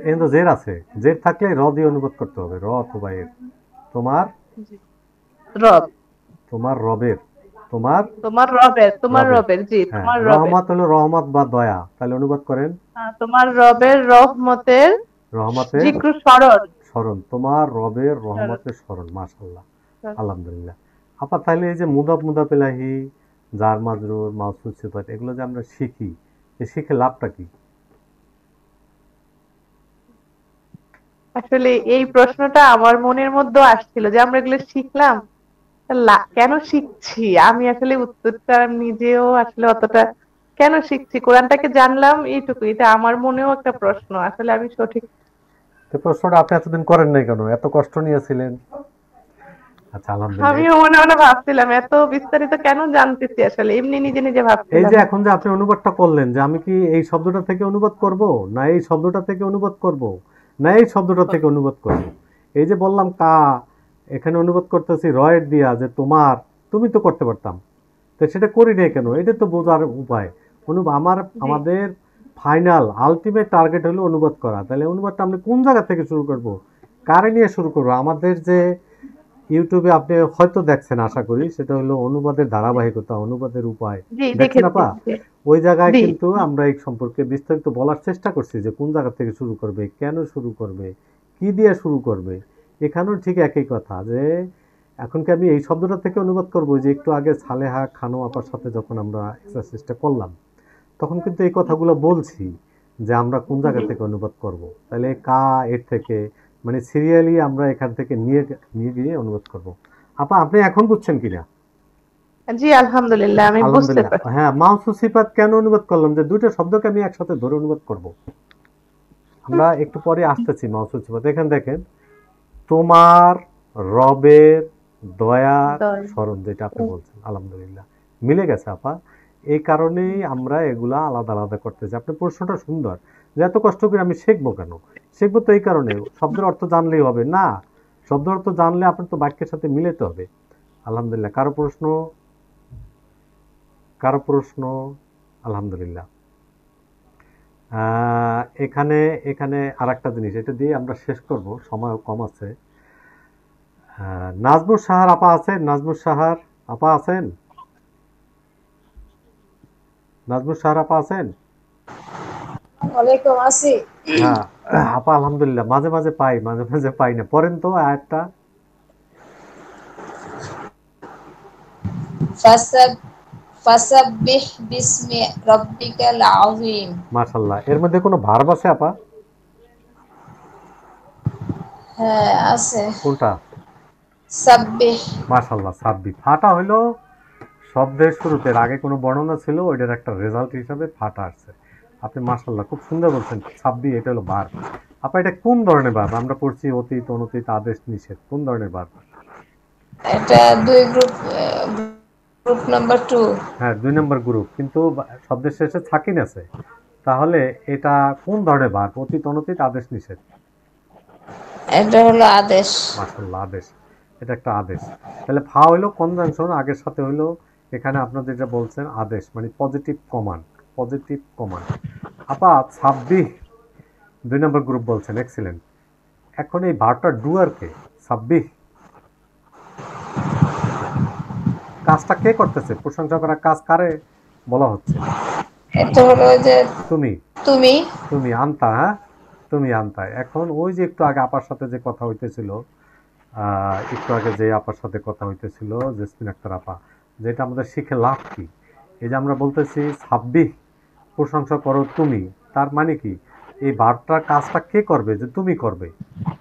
এই তো জের আছে, জের থাকলে র দিয়ে অনুবাদ করতে হবে, র অথবা এর। তোমার
রব,
তোমার রবের, তোমার
রবের, তোমার রবের। জি, তোমার রবের।
রহমত হলো রহমত বা দয়া, তাহলে অনুবাদ করেন
তোমার রবের রহমতের জিক্র স্মরণ,
স্মরণ, তোমার রবের রহমতের স্মরণ। মাশাআল্লাহ, আলহামদুলিল্লাহ। আপা তাহলে এই যে মুদাফ মুদাফ ইলাইহি, জার মাজরুর, মাউসুফ সিফাত, এগুলো যে আমরা শিখি, এই শিখে লাভটা কি?
আসলে এই প্রশ্নটা আমার মনের মধ্যে আসছিল, যে আমরা এগুলো শিখলাম কেন শিখছি। আমি আসলে উত্তরটা নিজেও আসলে অতটা, কেন শিখছি, কোরআনটাকে জানলাম এইটুকু, এটা আমার মনেও একটা প্রশ্ন। আসলে আমি সঠিক
প্রশ্নটা আপনি এতদিন করেন নাই কেন? এত কষ্ট নিয়েছিলেন। আচ্ছা, আলহামদুলিল্লাহ।
আমিও মনে মনে ভাবছিলাম এত বিস্তারিত কেন জানতেছি, আসলে এমনি নিজে নিজে ভাবছিলাম।
এই যে এখন যে আপনি অনুবাদটা করলেন, যে আমি কি এই শব্দটা থেকে অনুবাদ করব, না এই শব্দটা থেকে অনুবাদ করব, না এই শব্দটা থেকে অনুবাদ করব, এই যে বললাম কা, এখানে অনুবাদ করতেছি রয়ের দিয়া, যে তোমার, তুমি তো করতে পারতাম, তো সেটা করি নাই কেন? এটা তো বোঝার উপায়। আমাদের ফাইনাল আলটিমেট টার্গেট হলো অনুবাদ করা। তাহলে অনুবাদটা আমরা কোন জায়গা থেকে শুরু করব, কারে নিয়ে শুরু করব? আমাদের যে ইউটিউবে আপনি হয়তো দেখছেন, আশা করি, সেটা হলো অনুবাদের ধারাবাহিকতা, অনুবাদের উপায়, দেখছেন আপা? ওই জায়গায় কিন্তু আমরা এই সম্পর্কে বিস্তারিত বলার চেষ্টা করছি, যে কোন জায়গা থেকে শুরু করবে, কেন শুরু করবে, কি দিয়ে শুরু করবে। এখানেও ঠিক একই কথা, যে এখন কি আমি এই শব্দটা থেকে অনুবাদ করব? যে একটু আগে সালেহা খানম আপার সাথে যখন আমরা এক্সারসাইজটা করলাম, তখন কিন্তু এই কথাগুলো বলছি, যে আমরা কোন জায়গা থেকে অনুবাদ করব। তাহলে কা এর থেকে মানে সিরিয়ালি আমরা এখান থেকে নিয়ে নিয়ে গিয়ে অনুবাদ করব। আপা আপনি এখন বুঝছেন কিনা?
জি আলহামদুলিল্লাহ আমি বুঝতে
আলহামদুলিল্লাহ।
পারছি।
হ্যাঁ, মাউসুফ সিফাত কেন অনুবাদ করলাম যে দুইটা শব্দকে আমি একসাথে ধরে অনুবাদ করব। আমরা একটু পরে আসতেছি মাউসুফ সিফাত। এখানে দেখেন তোমার রবের দয়ার স্মরণ, যেটা আপনি বলছেন আলহামদুলিল্লাহ মিলে গেছে আপা। এই কারণেই আমরা এগুলা আলাদা আলাদা করতেছি। আপনার প্রশ্নটা সুন্দর যে এত কষ্ট করে আমি শিখবো কেন। শিখবো তো এই কারণে শব্দের অর্থ জানলেই হবে না, শব্দের অর্থ জানলে আপনার তো বাক্যের সাথে মিলাতে হবে। আলহামদুলিল্লাহ। কারো প্রশ্ন? কারো প্রশ্ন? আলহামদুলিল্লাহ। এখানে এখানে আর একটা জিনিস, এটা দিয়ে আমরা শেষ করব, সময় কম আছে। নাজমুস সাহার আপা আছেন? নাজমুস সাহার আপা আছেন? নাজমুস সাহার আপা আছেন?
ওয়ালাইকুম আসি।
হ্যাঁ আপা আলহামদুলিল্লাহ, মাঝে মাঝে পাই মাঝে মাঝে পাই না। পড়েন তো আয়াতটা।
ফাসাব্বিহ বিসমি রাব্বিকাল আযীম।
মাশাআল্লাহ। এর মধ্যে কোনো ভার্ব আছে আপা?
হ্যাঁ আছে।
কোনটা?
সাব্বিহ।
মাশাআল্লাহ, সাব্বিহ। ফাটা হইলো শব্দের শুরুতে, আগে কোনো বর্ণনা ছিল, ওইটার একটা রেজাল্ট হিসাবে ফাটা আসছে। আপনি মাশাআল্লাহ খুব সুন্দর বলছেন। সাব্বিহ এটা হলো ভার্ব। আপা এটা কোন ধরনের ভার্ব? আমরা পড়ছি অতীত, অনুতীত, আদেশ, নিষেধ। কোন ধরনের ভার্ব?
এটা দুই গ্রুপ, গ্রুপ নাম্বার 2।
হ্যাঁ 2 নম্বর গ্রুপ, কিন্তু শব্দের শেষে সাকিন আছে। তাহলে এটা কোন ধরনের ভার্ব? অতীত, অনুতীত, আদেশ, নিষেধ।
এটা হলো আদেশ।
মাশাআল্লাহ, আদেশ। এটা একটা আদেশ। তাহলে ফা হইলো কনজাংশন, আগের সাথে হইলো এখানে আপনারা যেটা বলছেন আদেশ, মানে পজিটিভ কমান্ড। Positive command. আপা সাব্বিহ 2 নম্বর গ্রুপ বলছেন, এক্সিলেন্ট। এখন এই ভার্বটা ডুয়ার কে? সাব্বিহ কাজটা কে করতেছে? প্রশংসা করা কাজ কারে বলা হচ্ছে?
এটা হলো যে
তুমি।
তুমি
তুমি আনতা। হ্যাঁ তুমি আনতা। এখন ওই যে একটু আগে আপার সাথে যে কথা হইতেছিল, একটু আগে যে আপার সাথে কথা হইতেছিল জেসমিন আক্তার আপা, যেটা আমাদের শিখে লাভ কি? এই যে আমরা বলতেছি সাব্বিহ প্রশংসা করো তুমি, তার মানে কি এই ভার্বটার কাজটা কে করবে? যে তুমি করবে,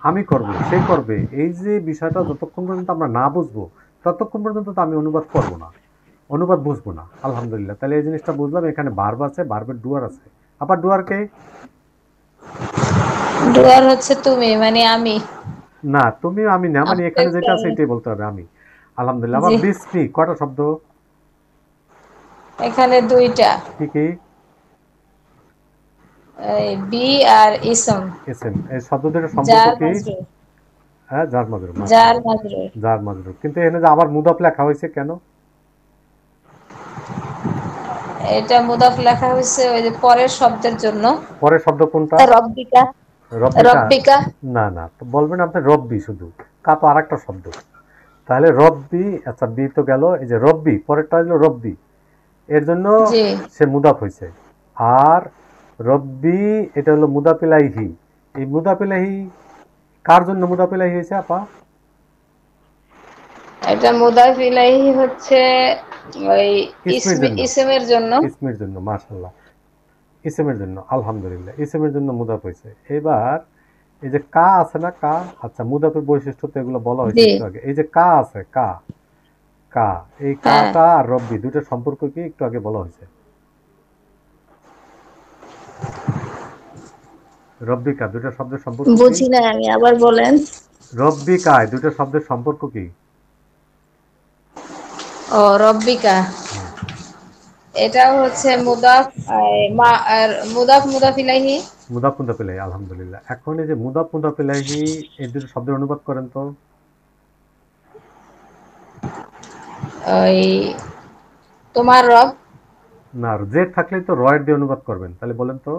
আমি করব, সে করবে। এই যে বিষয়টা যতক্ষণ পর্যন্ত আমরা না বুঝবো ততক্ষণ পর্যন্ত তো আমি অনুবাদ করব না, অনুবাদ বুঝবো না। আলহামদুলিল্লাহ, তাহলে এই জিনিসটা বুঝলাম। এখানে ভার্ব আছে, ভার্বের ডুয়ার আছে। আবার ডুয়ার কে?
ডুয়ার হচ্ছে তুমি, মানে আমি।
না তুমি আমি না, মানে এখানে যেটা আছে এটাই বলতে হবে, আমি। আলহামদুলিল্লাহ। আবার বিসমি কয়টা শব্দ?
এখানে দুইটা।
কি কি?
এই বি আর ইসম।
ইসম। এই শব্দ দুটোর সম্পর্ক কি? হ্যাঁ জার মাজরুর।
জার মাজরুর।
জার মাজরুর। কিন্তু এখানে যে আবার মুদাফ লেখা হয়েছে কেন?
এটা মুদাফ লেখা হয়েছে ওই যে পরের শব্দের জন্য।
পরের শব্দ কোনটা?
রব্বিকা। রব্বিকা।
না না, তো বলবেন আপনি রব্বি, শুধু কা তো আরেকটা শব্দ। তাহলে রব্বি, আচ্ছা বি তো গেল, এই যে রব্বি পরেরটা হলো রব্বি, এর জন্য সে মুদাফ হয়েছে। আর রব্বি এটা হলো মুদাফ ইলাইহি। এই মুদাফ ইলাইহি কার জন্য মুদাফ ইলাইহি হয়েছে আপা?
এটা মুদাফ ইলাইহি হচ্ছে ওই ইসমের জন্য।
ইসমের জন্য। মাশাআল্লাহ, ইসমের জন্য। আলহামদুলিল্লাহ, ইসমের জন্য মুদাফ হয়েছে। এবার এই যে কা আছে না, কা, আচ্ছা মুদাফের বৈশিষ্ট্য তো এগুলো বলা হয়েছে একটু আগে। এই যে কা আছে, কা, কা, এই কাটা আর রব্বি দুটোর সম্পর্ক কি একটু আগে বলা হয়েছে। রব্বিকা দুটো শব্দের সম্পর্ক কি?
বুঝি না আমি, আবার বলেন।
রব্বিকা দুটো শব্দের সম্পর্ক কি?
ও রব্বিকা, এটা হচ্ছে মুদাফ আর মুদাফ মুদাফ ইলাইহি।
মুদাফ মুদাফ ইলাইহি। আলহামদুলিল্লাহ। এখন এই যে মুদাফ মুদাফ ইলাইহি এই দুটো শব্দের অনুবাদ করেন তো।
ওই তোমার রব।
না, জেড থাকলেই তো রয়ের দিয়ে অনুবাদ করবেন। তাহলে বলেন তো।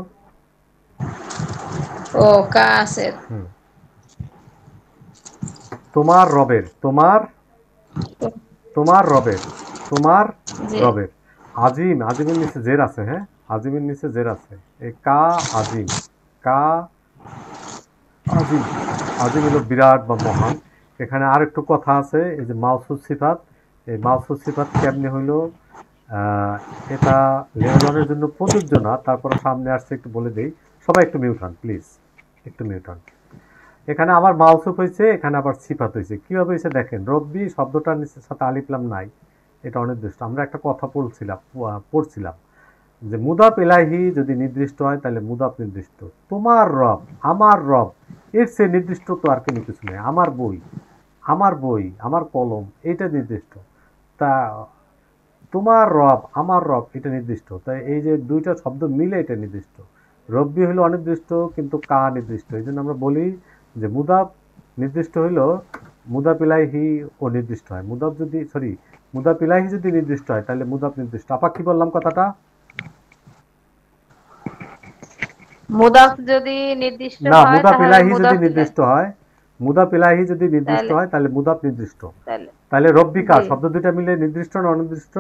ও কা আছে।
তোমার রবের, তোমার, তোমার রবের, তোমার রবের। আজিম, আজিমের নিচে জের আছে। হ্যাঁ আজিমের নিচে জের আছে। এই কা আজিম, কা আজিম। আজিম হলো বিরাট বা মহান। এখানে আর একটু কথা আছে, এই যে মাউসুফ সিফাত, এই মাউসুফ সিফাত কেমনে হইলো? এটা লেনদেনের জন্য প্রযোজ্য না, তারপরে সামনে আসছে একটু বলে দেই। সবাই একটু মিউট হন প্লিজ, একটু মিউট হন। এখানে আবার মাউসুফ হয়েছে, এখানে আবার সিফাত হয়েছে। কিভাবে হয়েছে দেখেন, রব্বি শব্দটার নিচের সাথে আলিফ লাম নাই, এটা অনির্দিষ্ট। আমরা একটা কথা পড়ছিলাম যে মুদাফ ইলাইহি যদি নির্দিষ্ট হয় তাহলে মুদাফ নির্দিষ্ট। তোমার রব, আমার রব, এর সে নির্দিষ্ট তো আর কোনো কিছু নেই। আমার বই, আমার কলম, এটা নির্দিষ্ট। তা তোমার রব, আমার রব, এটা নির্দিষ্ট। তাই এই যে দুইটা শব্দ মিলে এটা নির্দিষ্ট। রব্বি হলো অনির্দিষ্ট, কিন্তু কা নির্দিষ্ট। এই জন্য আমরা বলি যে মুদাফ নির্দিষ্ট হইলো মুদাফ ইলাইহি ও নির্দিষ্ট হয়। মুদাফ ইলাইহি যদি নির্দিষ্ট হয় তাহলে মুদাফ নির্দিষ্ট। আপা কি বললাম কথাটা?
মুদাফ যদি নির্দিষ্ট
না,
হয়
মুদাফ
তাহলে
ইলাইহি যদি
মুদাফ
নির্দিষ্ট হয়, মুদাফ ইলাইহি যদি নির্দিষ্ট
তাহলে
হয় তাহলে মুদাফ নির্দিষ্ট।
তাহলে
তাহলে রব্বি কা
জি
শব্দ দুইটা মিলে নির্দিষ্ট না অনির্দিষ্ট?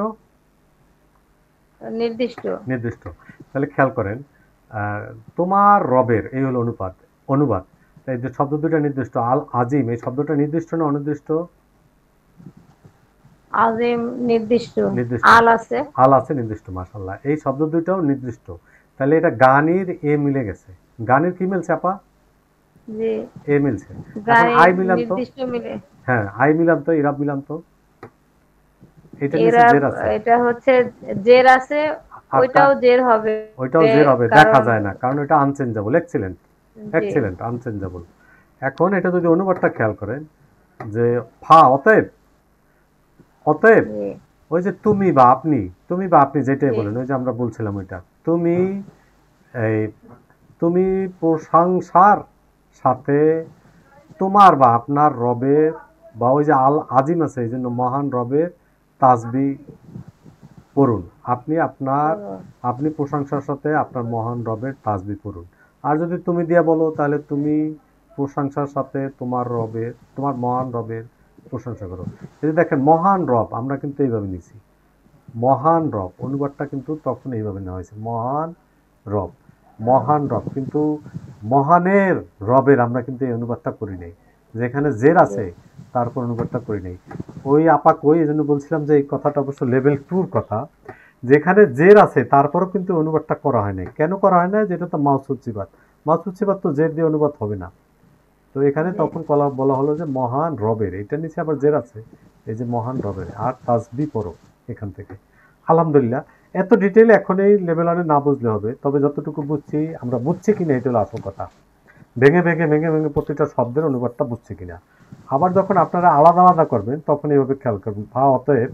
নির্দিষ্ট।
নির্দিষ্ট। তাহলে খেয়াল করেন, তোমার রবের এই হলো অনুবাদ। তাই যে শব্দ দুইটা নির্দিষ্ট, আল আজিম এই শব্দটা নির্দিষ্ট না অনির্দিষ্ট?
আজিম নির্দিষ্ট।
নির্দিষ্ট।
আল আছে,
আল আছে, নির্দিষ্ট। মাশাআল্লাহ, এই শব্দ দুইটাও নির্দিষ্ট। তাহলে এটা গানির এ মিলে গেছে। গানির কি মিলছে আপা?
জি
এ মিলছে। এখন
গায়ে
আই মিলাম তো।
নির্দিষ্ট মিলে।
হ্যাঁ, আই মিলাম তো, ইরাব মিলাম তো। এটা নিচে
এরা
জের আছে,
এটা হচ্ছে জের আছে,
আটটা
ওইটাও জের হবে
ওইটাও জের হবে, দেখা
কারণ
যায় না, কারণ এটা আনচেঞ্জেবল। এক্সিলেন্ট,
জি
এক্সিলেন্ট, আনচেঞ্জেবল। এখন এটা যদি অনুবাদটা খেয়াল করেন যে ফা, অতএব, অতএব
জি
ওই যে তুমি বা আপনি যেটাই
জি
বলেন, ওই যে আমরা বলছিলাম ওইটা, এই তুমি প্রশংসার সাথে তোমার বা আপনার রবের, বা ওই যে আল আজিম আছে এই জন্য মহান রবের তাসবি পড়ুন। আপনি প্রশংসার সাথে আপনার মহান রবের তাসবি পড়ুন। আর যদি তুমি দিয়ে বলো তাহলে তুমি প্রশংসার সাথে তোমার মহান রবের প্রশংসা করো। এই যে দেখেন মহান রব, আমরা কিন্তু এইভাবে নিছি, মহান রব অনুবাদটা কিন্তু তখন এইভাবে নেওয়া হয়েছে, রব মহান রব। কিন্তু মহানের রবের আমরা কিন্তু এই অনুবাদটা করি নাই, যেখানে জের
জি
আছে তারপর অনুবাদটা করি নাই। ওই আপা কই, এই জন্য বলছিলাম যে এই কথাটা অবশ্য লেভেল 2 কথা, যেখানে জের আছে তারপরও কিন্তু অনুবাদটা করা হয় নাই। কেন করা হয় না? যেটা তো মাউসুল সিফাত তো জের দিয়ে অনুবাদ হবে না। তো এখানে
জি
তখন বলা হলো যে মহান রবের, এটা নিচে আবার জের আছে, এই যে মহান রবের, আর তাসবি পড়ো এখান থেকে। আলহামদুলিল্লাহ, এত ডিটেইল এখন এই লেভেল আনে না বুঝলে হবে, তবে যতটুকু বুঝছি, আমরা বুঝছি কিনা এটা হলো আসল কথা। ভেঙে প্রতিটা শব্দের অনুবাদটা বুঝছি কিনা। আবার যখন আপনারা আলাদা আলাদা করবেন তখন এইভাবে খেয়াল করবেন, অতএব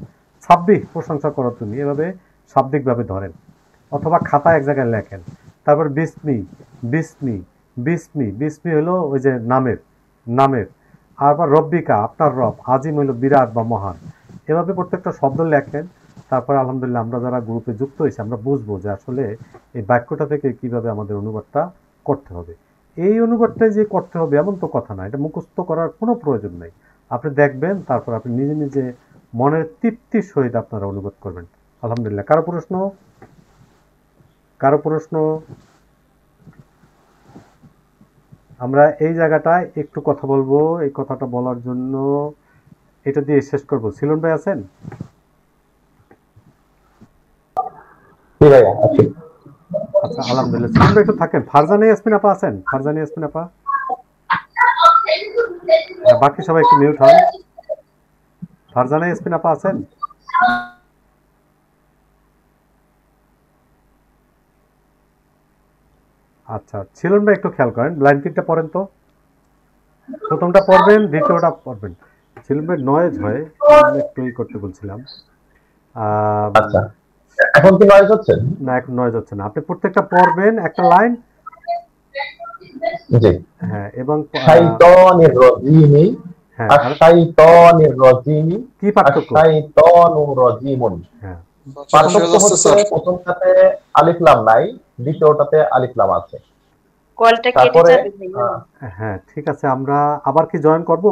সাব্বিহ প্রশংসা করো তুমি, এভাবে শাব্দিকভাবে ধরেন, অথবা খাতায় এক জায়গায় লেখেন। তারপর বিসমি, বিসমি, বিসমি হলো ওই যে নামের। আবার রব্বিকা আপনার রব, আজিম হলো বিরাট বা মহান। এভাবে প্রত্যেকটা শব্দ লেখেন। তারপর আলহামদুলিল্লাহ আমরা যারা গ্রুপে যুক্ত হয়েছি আমরা বুঝবো যে আসলে এই বাক্যটা থেকে কিভাবে আমাদের অনুবাদটা করতে হবে। এই অনুবাদটাই যে করতে হবে এমন তো কথা না, এটা মুখস্থ করার কোনো প্রয়োজন নেই। আপনি দেখবেন, তারপর আপনি নিজে নিজে মনের তৃপ্তির সহিত আপনারা অনুবাদ করবেন। আলহামদুলিল্লাহ। কারো প্রশ্ন? আমরা এই জায়গাটায় একটু কথা বলবো, এই কথাটা বলার জন্য এটা দিয়ে শেষ করব। সিলন ভাই আছেন? আচ্ছা, আলহামদুলিল্লাহ। সিলন ভাই একটু থাকেন। ফারজানা ইয়াসমিন আপা আছেন? ফারজানা ইয়াসমিন আপা, বাকি সবাই একটু মিউট হন। ফারজানা ইয়াসমিন আপা আছেন? আচ্ছা, সিলন ভাই একটু খেয়াল করেন, লাইন 3টা পড়েন তো। প্রথমটা পড়বেন, দ্বিতীয়টা পড়বেন। সিলন ভাই নয়েজ হয়, একটু করতে বলছিলাম।
আচ্ছা, এখন কি নয়েজ হচ্ছে?
না, এখন নয়েজ হচ্ছে না। আপনি প্রত্যেকটা পড়বেন একটা লাইন।
জি।
হ্যাঁ, এবং
শাইতানির রাজিমি,
হ্যাঁ,
আশ-শাইতানির রাজিমি,
কি পার্থক্য?
আশ-শাইতানুর রাজিমুন।
হ্যাঁ,
পার্থক্য হচ্ছে প্রথমটাতে আলিফ লাম নাই, দ্বিতীয়টাতে আলিফ লাম আছে।
কলটা কেটে
তারপরে
যাবে ভাইয়া।
হ্যাঁ, ঠিক আছে। আমরা আবার কি জয়েন করব?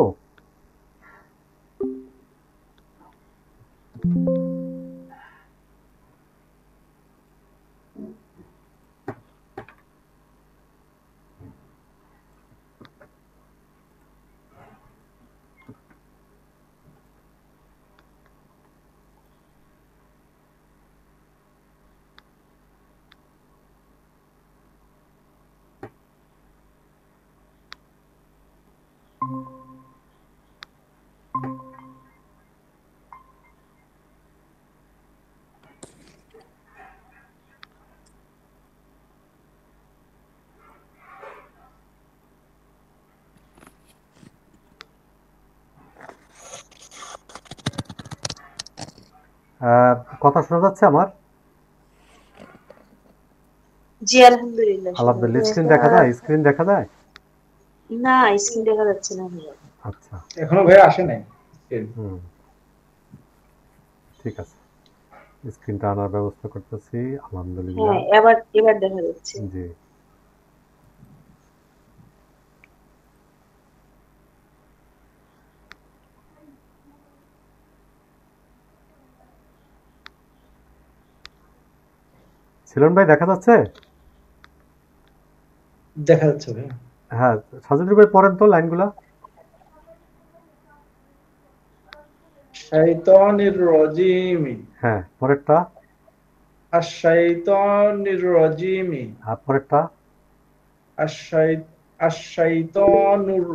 কথা শোনা যাচ্ছে আমার?
জি আলহামদুলিল্লাহ
আলহামদুলিল্লাহ। স্ক্রিন দেখা যায়? স্ক্রিন দেখা যায়?
না, স্ক্রিন দেখা যাচ্ছে না ভাইয়া।
আচ্ছা,
এখনো ভাই আসে নাই স্ক্রিন।
ঠিক আছে, স্ক্রিনটা আনার ব্যবস্থা করতেছি। আলহামদুলিল্লাহ।
হ্যাঁ, এবার দেখা যাচ্ছে।
জি, ছিলন ভাই দেখা যাচ্ছে?
দেখা যাচ্ছে ভাই।
হ্যাঁ, সাজুদুর ভাই পড়েন তো লাইনগুলা।
শাইতানির রাজিম।
হ্যাঁ, পরেরটা।
আশ-শাইতানির রাজিম।
আর পরেরটা।
আশ-শাইতানুর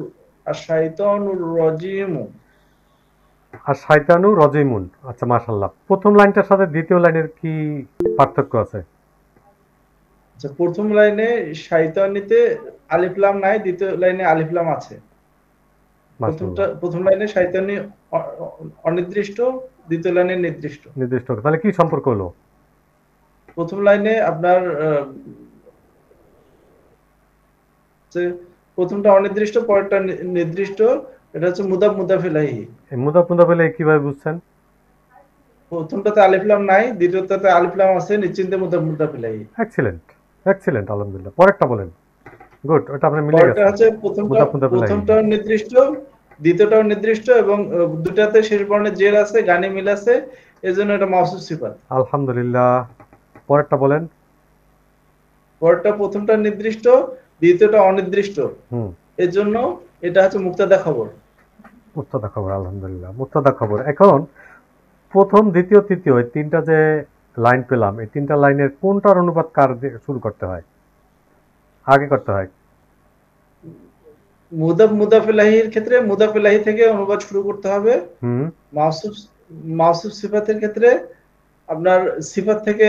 রাজিম।
আর শয়তানু রজিমুন। আচ্ছা, মাশাআল্লাহ। প্রথম লাইনটার সাথে দ্বিতীয় লাইনের কি পার্থক্য আছে?
আচ্ছা, প্রথম লাইনে শয়তানিতে আলিফ লাম নাই, দ্বিতীয় লাইনে আলিফ লাম আছে। প্রথম লাইনে শয়তানি অনির্দিষ্ট, দ্বিতীয় লাইনে নির্দিষ্ট।
নির্দিষ্ট। তাহলে কি সম্পর্ক হলো?
প্রথম লাইনে আপনার প্রথমটা অনির্দিষ্ট, পরেরটা নির্দিষ্ট। এটা হচ্ছে মুদাফ মুদাফ ইলাইহি।
এই মুদাফ মুদাফ ইলাইহি কিভাবে বুঝছেন?
প্রথমটাতে আলিফ লাম নাই, দ্বিতীয়টাতে আলিফ লাম আছে, নিশ্চিন্তে মুদাফ মুদাফ ইলাইহি।
এক্সিলেন্ট, এক্সিলেন্ট, আলহামদুলিল্লাহ। পরেরটা বলেন। গুড, ওটা আপনি মিলে গেছে।
পরেরটা হচ্ছে প্রথমটাও নির্দিষ্ট, দ্বিতীয়টাও নির্দিষ্ট, এবং দুটাতে শেষ বর্ণে জের আছে, গানে মিল আছে, এজন্য এটা মাউসুফ সিফাত।
আলহামদুলিল্লাহ। পরেরটা বলেন।
পরেরটা প্রথমটা নির্দিষ্ট, দ্বিতীয়টা অনির্দিষ্ট, এর জন্য এটা হচ্ছে মুক্তাদা খবর।
মুক্তাদা খবর, আলহামদুলিল্লাহ, মুক্তাদা খবর। এখন প্রথম, দ্বিতীয়, তৃতীয় এই তিনটা যে লাইন পেলাম, এই তিনটা লাইনের কোনটার অনুবাদ কার দিয়ে শুরু করতে হয়, আগে করতে হয়?
মুদাফ মুদাফ ইলাইহির ক্ষেত্রে মুদাফ ইলাইহি থেকে অনুবাদ শুরু করতে হবে। মাউসুফ সিফাতের ক্ষেত্রে আপনার সিফাত থেকে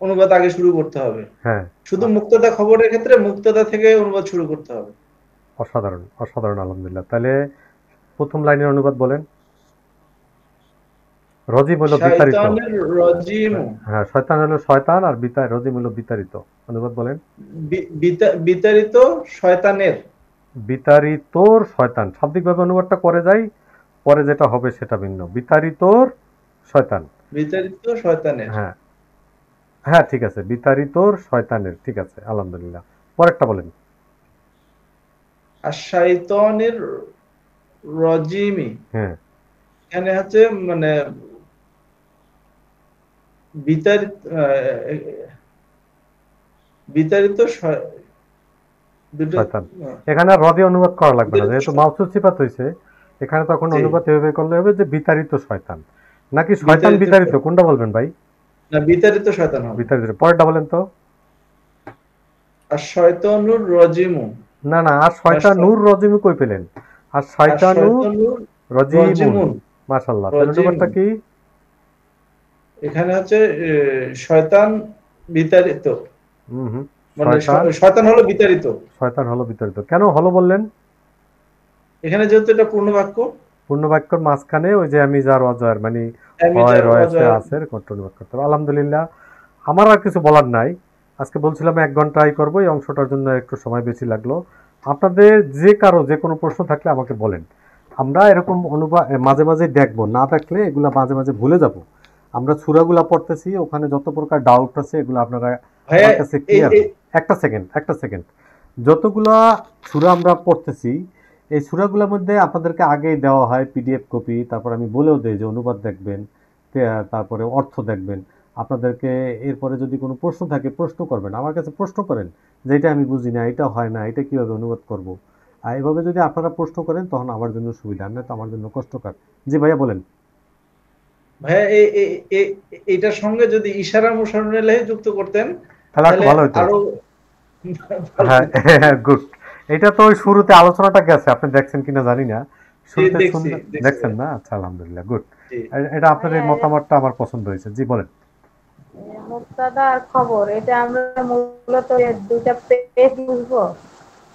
অনুবাদ আগে শুরু করতে হবে।
হ্যাঁ,
শুধু মুক্তাদা খবরের ক্ষেত্রে মুক্তাদা থেকে অনুবাদ শুরু করতে হবে।
অসাধারণ, অসাধারণ, আলহামদুলিল্লাহ। তাহলে প্রথম লাইনের অনুবাদ বলেন। রজিম হলো বিতাড়িত। হ্যাঁ, শয়তান হলো শয়তান, আর রজিম হলো বিতাড়িত। অনুবাদ বলেন।
বিতাড়িত শয়তানের।
বিতাড়িতর শয়তান, শাব্দিকভাবে অনুবাদটা করে যাই, পরে যেটা হবে সেটা ভিন্ন। বিতাড়িতর শয়তান।
বিতাড়িত শয়তানের।
হ্যাঁ হ্যাঁ, ঠিক আছে, বিতাড়িতর শয়তানের। ঠিক আছে, আলহামদুলিল্লাহ। পরেরটা বলেন।
আশ-শাইতানির রাজিমি।
হ্যাঁ,
এখানে হচ্ছে মানে বিতাড়িত
শয়তান। এখানে রদি অনুবাদ করা লাগবে না, যেহেতু মাউসুফ সিফাত হইছে। এখানে তখন অনুবাদ এভাবে করলে হবে যে বিতাড়িত শয়তান, নাকি শয়তান বিতাড়িত, কোনটা বলবেন ভাই?
না, বিতাড়িত শয়তান হবে।
বিতাড়িত। পরেরটা বলেন তো।
আশ-শাইতানুর রাজিমু।
না না, আর শয়তানুর রাজিমু কই পেলেন? আর শয়তানুর রাজিমুন। মাশাআল্লাহ। তাহলে অনুবাদটা কি?
এখানে হচ্ছে শয়তান বিতাড়িত। মানে শয়তান হলো বিতাড়িত।
শয়তান হলো বিতাড়িত। কেন হলো বললেন?
এখানে যেহেতু এটা পূর্ণ বাক্য,
পূর্ণ বাক্যের মাঝখানে ওই যে আমি যার অজয়ের মানে হয় রয়েছে আছে অনুবাদ করতে হবে। আলহামদুলিল্লাহ। আমার আর কিছু বলার নাই। আজকে বলছিলাম 1 ঘন্টাই করবো, এই অংশটার জন্য একটু সময় বেশি লাগলো। আপনাদের যে কারো যে কোনো প্রশ্ন থাকলে আমাকে বলেন। আমরা এরকম অনুবাদ মাঝে মাঝে দেখবো, না দেখলে এগুলা মাঝে মাঝে ভুলে যাব। আমরা সূরাগুলা পড়তেছি, ওখানে যত প্রকার ডাউট আছে এগুলো আপনারা আমার কাছে ক্লিয়ার। একটা সেকেন্ড, যতগুলা সূরা আমরা পড়তেছি, এই সূরাগুলোর মধ্যে আপনাদেরকে আগেই দেওয়া হয় পিডিএফ কপি, তারপর আমি বলেও দেই যে অনুবাদ দেখবেন, তারপরে অর্থ দেখবেন। আপনাদেরকে এরপরে যদি কোনো প্রশ্ন থাকে প্রশ্ন করবেন, আমার কাছে প্রশ্ন করেন যে এটা আমি বুঝি না, এটা হয় না, এটা কিভাবে অনুবাদ করব। আর এভাবে যদি আপনারা প্রশ্ন করেন তখন আমার জন্য সুবিধা, না তো আমার জন্য কষ্টকর। জি ভাইয়া বলেন।
ভাইয়া এটার সঙ্গে যদি ইশারা মুশাররুল যুক্ত করতেন
তাহলে আরো ভালো হতো। হ্যাঁ, গুড। এটা তো ওই শুরুতে আলোচনাটা গেছে, আপনি দেখছেন কিনা জানি না, শুরুতে
দেখছি।
দেখছেন না? আচ্ছা, আলহামদুলিল্লাহ, গুড।
জি।
এটা আপনার এই মতামতটা আমার পছন্দ হয়েছে, জি বলেন।
মুক্তাদা আর খবর, এটা আমরা মূলত দুইটা পেজ বুঝবো।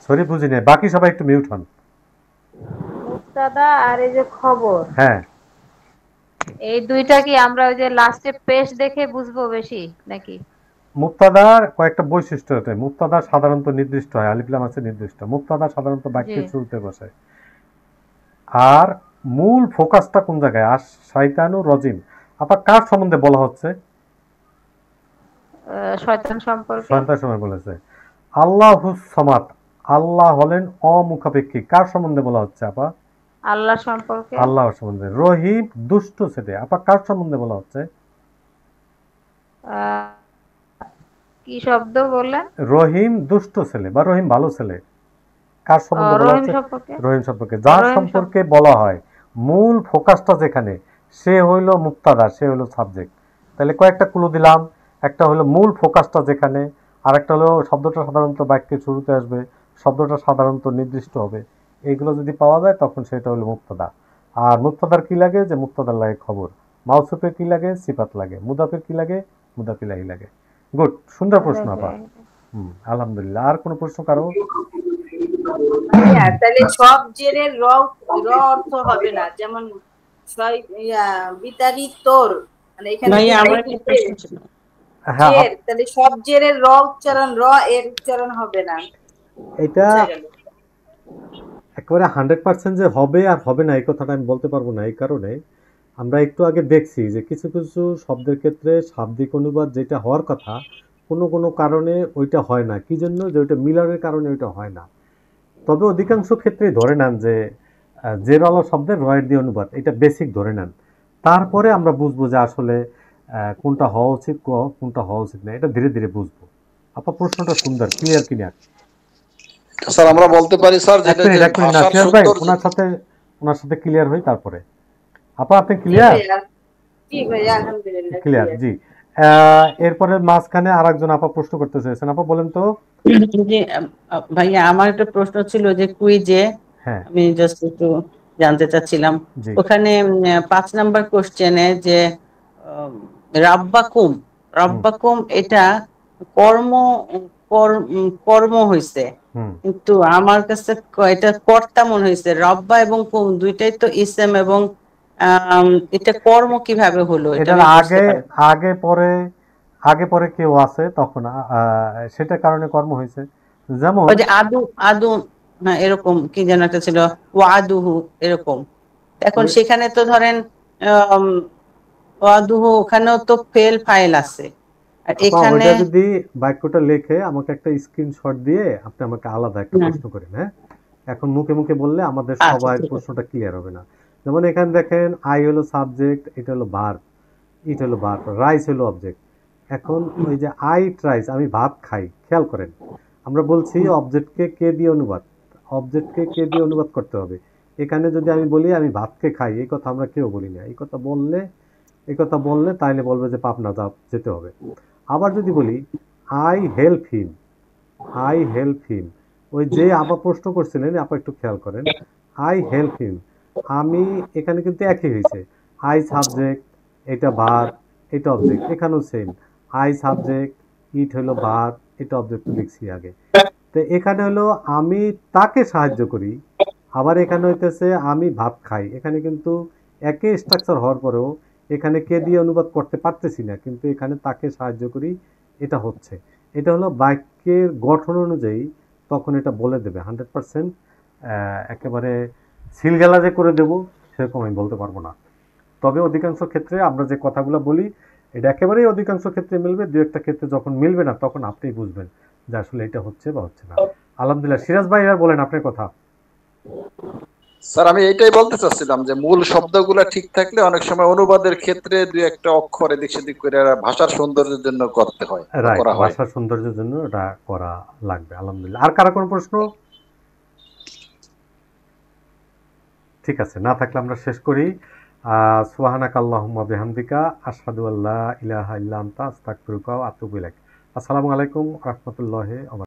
সরি, বুঝি নাই, বাকি সবাই একটু মিউট হন।
মুক্তাদা আর এই যে খবর,
হ্যাঁ,
এই দুইটা কি আমরা ওই যে লাস্টে পেশ দেখে বুঝবো বেশি নাকি?
মুক্তাদার কয়েকটা বৈশিষ্ট্য আছে। মুক্তাদা সাধারণত নির্দিষ্ট হয়, আলিফ লাম আছে নির্দিষ্ট। মুক্তাদা সাধারণত বাক্যের শুরুতে বসে। আর মূল ফোকাসটা কোন জায়গায়? আর শয়তানু রজিম, আবার কার সম্বন্ধে বলা হচ্ছে?
শয়তান সম্পর্কে।
শয়তান সময় বলেছে। আল্লাহুস সামাদ, আল্লাহ হলেন অমুখাপেক্ষী, কার সম্বন্ধে বলা হচ্ছে আপা?
আল্লাহ সম্পর্কে।
আল্লাহর সম্বন্ধে। রহিম দুষ্ট ছেলে, আপা কার সম্বন্ধে বলা হচ্ছে?
কি শব্দ বললেন?
রহিম দুষ্ট ছেলে বা রহিম ভালো ছেলে, কার সম্বন্ধে বলা হচ্ছে? রহিম সম্পর্কে। যার সম্পর্কে বলা হয়, মূল ফোকাসটা যেখানে, সে হইল মুক্তাদা, সে হইল সাবজেক্ট। তাহলে কয়েকটা ক্লু দিলাম। একটা হলো মূল ফোকাসটা যেখানে, আর একটা হলো শব্দটা সাধারণত বাক্যের শুরুতে আসবে, শব্দটা সাধারণত নির্দিষ্ট হবে। এইগুলো যদি পাওয়া যায় তখন সেটা হলো মুক্তাদা। আর মুক্তাদার কি লাগে? যে মুক্তাদার লাগে খবর। মাউসুফের কি লাগে? সিফাত লাগে। মুদাফের কি লাগে? মুদাফ ইলাইহি লাগে। গুড, সুন্দর প্রশ্ন আপা। আলহামদুলিল্লাহ। আর কোনো প্রশ্ন কারো?
তাহলে সব জেরের র অর্থ হবে না, যেমন বিতাড়িতর, মানে এখানে জের, তাহলে সব জেরের র উচ্চারণ, র এর উচ্চারণ হবে না।
এটা একেবারে 100% যে হবে আর হবে না এই কথাটা আমি বলতে পারবো না। এই কারণে আমরা একটু আগে দেখছি যে কিছু কিছু শব্দের ক্ষেত্রে শাব্দিক অনুবাদ যেটা হওয়ার কথা, কোনো কোনো কারণে ওইটা হয় না। কি জন্য? যে ওইটা মিলারের কারণে ওইটা হয় না। তবে অধিকাংশ ক্ষেত্রেই ধরে নেন যে জেরালো শব্দের রয়ের দিয়ে অনুবাদ, এটা বেসিক ধরে নেন। তারপরে আমরা বুঝবো যে আসলে কোনটা হওয়া উচিত, কোনটা হওয়া উচিত না, এটা ধীরে ধীরে বুঝবো। আপনার প্রশ্নটা সুন্দর, ক্লিয়ার কিনা?
স্যার আমরা বলতে পারি স্যার যেটা যে ভাষার সুন্দর,
ওনার সাথে ক্লিয়ার হই তারপরে। আপা আপনি ক্লিয়ার?
জি ভাইয়া, আলহামদুলিল্লাহ
ক্লিয়ার, জি। এরপরে মাঝখানে আরেকজন আপা প্রশ্ন করতে চাইছেন, আপা বলেন তো।
জি ভাইয়া, আমার একটা প্রশ্ন ছিল যে কুইজে আমি জাস্ট একটু জানতে চাচ্ছিলাম, ওখানে 5 নাম্বার কোশ্চেনে যে রাব্বাকুম, রাব্বাকুম এটা কর্ম কর্ম হইছে, কিন্তু আমার কাছে এটা কর্তা মনে হয়েছে। রব্বা এবং কুম দুইটাই তো ইসম, এবং এটা কর্ম কিভাবে হলো?
এটা আগে পরে কেউ আছে তখন সেটার কারণে কর্ম হয়েছে। যেমন
ওই যে আদু আদু, হ্যাঁ এরকম কি যেন একটা ছিল, ওয়াদুহু এরকম। এখন সেখানে তো ধরেন ওয়াদুহু, ওখানেও তো ফেল ফাইল আছে। আর এখানে
যদি বাক্যটা লেখে আমাকে একটা স্ক্রিনশট দিয়ে আপনি আমাকে আলাদা একটা প্রশ্ন করেন। হ্যাঁ, এখন মুখে মুখে বললে আমাদের সবার প্রশ্নটা ক্লিয়ার হবে না। যেমন এখানে দেখেন, আই হলো সাবজেক্ট, এটা হলো ভার্ব, ইট হলো ভার্ব, রাইস হলো অবজেক্ট। এখন ওই যে আই ট্রাইস, আমি ভাত খাই, খেয়াল করেন আমরা বলছি অবজেক্টকে কে দিয়ে অনুবাদ, অবজেক্টকে কে দিয়ে অনুবাদ করতে হবে। এখানে যদি আমি বলি আমি ভাতকে খাই, এই কথা আমরা কেউ বলি না। এই কথা বললে তাইলে বলবে যে পাবনা যেতে হবে। আবার যদি বলি I help him, I help him, ওই যে আপা প্রশ্ন করছিলেন, আপা একটু খেয়াল করেন, আই হেল্প হিম, আমি, এখানে কিন্তু একই হয়েছে। আই সাবজেক্ট, এটা ভার্ব, এটা অবজেক্ট। এখানেও সেম, আই সাবজেক্ট, ইট হলো ভার্ব, এটা অবজেক্ট লিখছি আগে। তো এখানে হলো আমি তাকে সাহায্য করি, আবার এখানে হইতেছে আমি ভাত খাই। এখানে কিন্তু একই স্ট্রাকচার হওয়ার পরেও এখানে কে দিয়ে অনুবাদ করতে পারতেছি না, কিন্তু এখানে তাকে সাহায্য করি, এটা হচ্ছে। এটা হলো বাক্যের গঠন অনুযায়ী তখন এটা বলে দেবে। 100% একেবারে সিলগালা যে করে দেব সেরকম আমি বলতে পারবো না। তবে অধিকাংশ ক্ষেত্রে আমরা যে কথাগুলো বলি এটা একেবারেই অধিকাংশ ক্ষেত্রে মিলবে। দু একটা ক্ষেত্রে যখন মিলবে না তখন আপনিই বুঝবেন যে আসলে এটা হচ্ছে বা হচ্ছে না। আলহামদুলিল্লাহ। সিরাজ ভাই এবার বলেন আপনার কথা।
স্যার আমি এইটাই বলতে চাচ্ছিলাম যে মূল শব্দগুলো ঠিক থাকলে অনেক সময় অনুবাদের ক্ষেত্রে দুই একটা অক্ষর এদিক সেদিক করে ভাষার সৌন্দর্যের জন্য করতে হয়, করা হয়।
ভাষার সৌন্দর্যের জন্য এটা করা লাগবে। আলহামদুলিল্লাহ। আর কারো কোনো প্রশ্ন? ঠিক আছে, না থাকলে আমরা শেষ করি। সুবহানাকাল্লাহুম্মা বিহামদিকা আশহাদু আল্লা ইলাহা ইল্লা আনতা আস্তাগফিরুকা ওয়া আতুবু ইলাইক। আসসালামু আলাইকুম ওয়া রাহমাতুল্লাহি ওয়া বারাকাতুহু।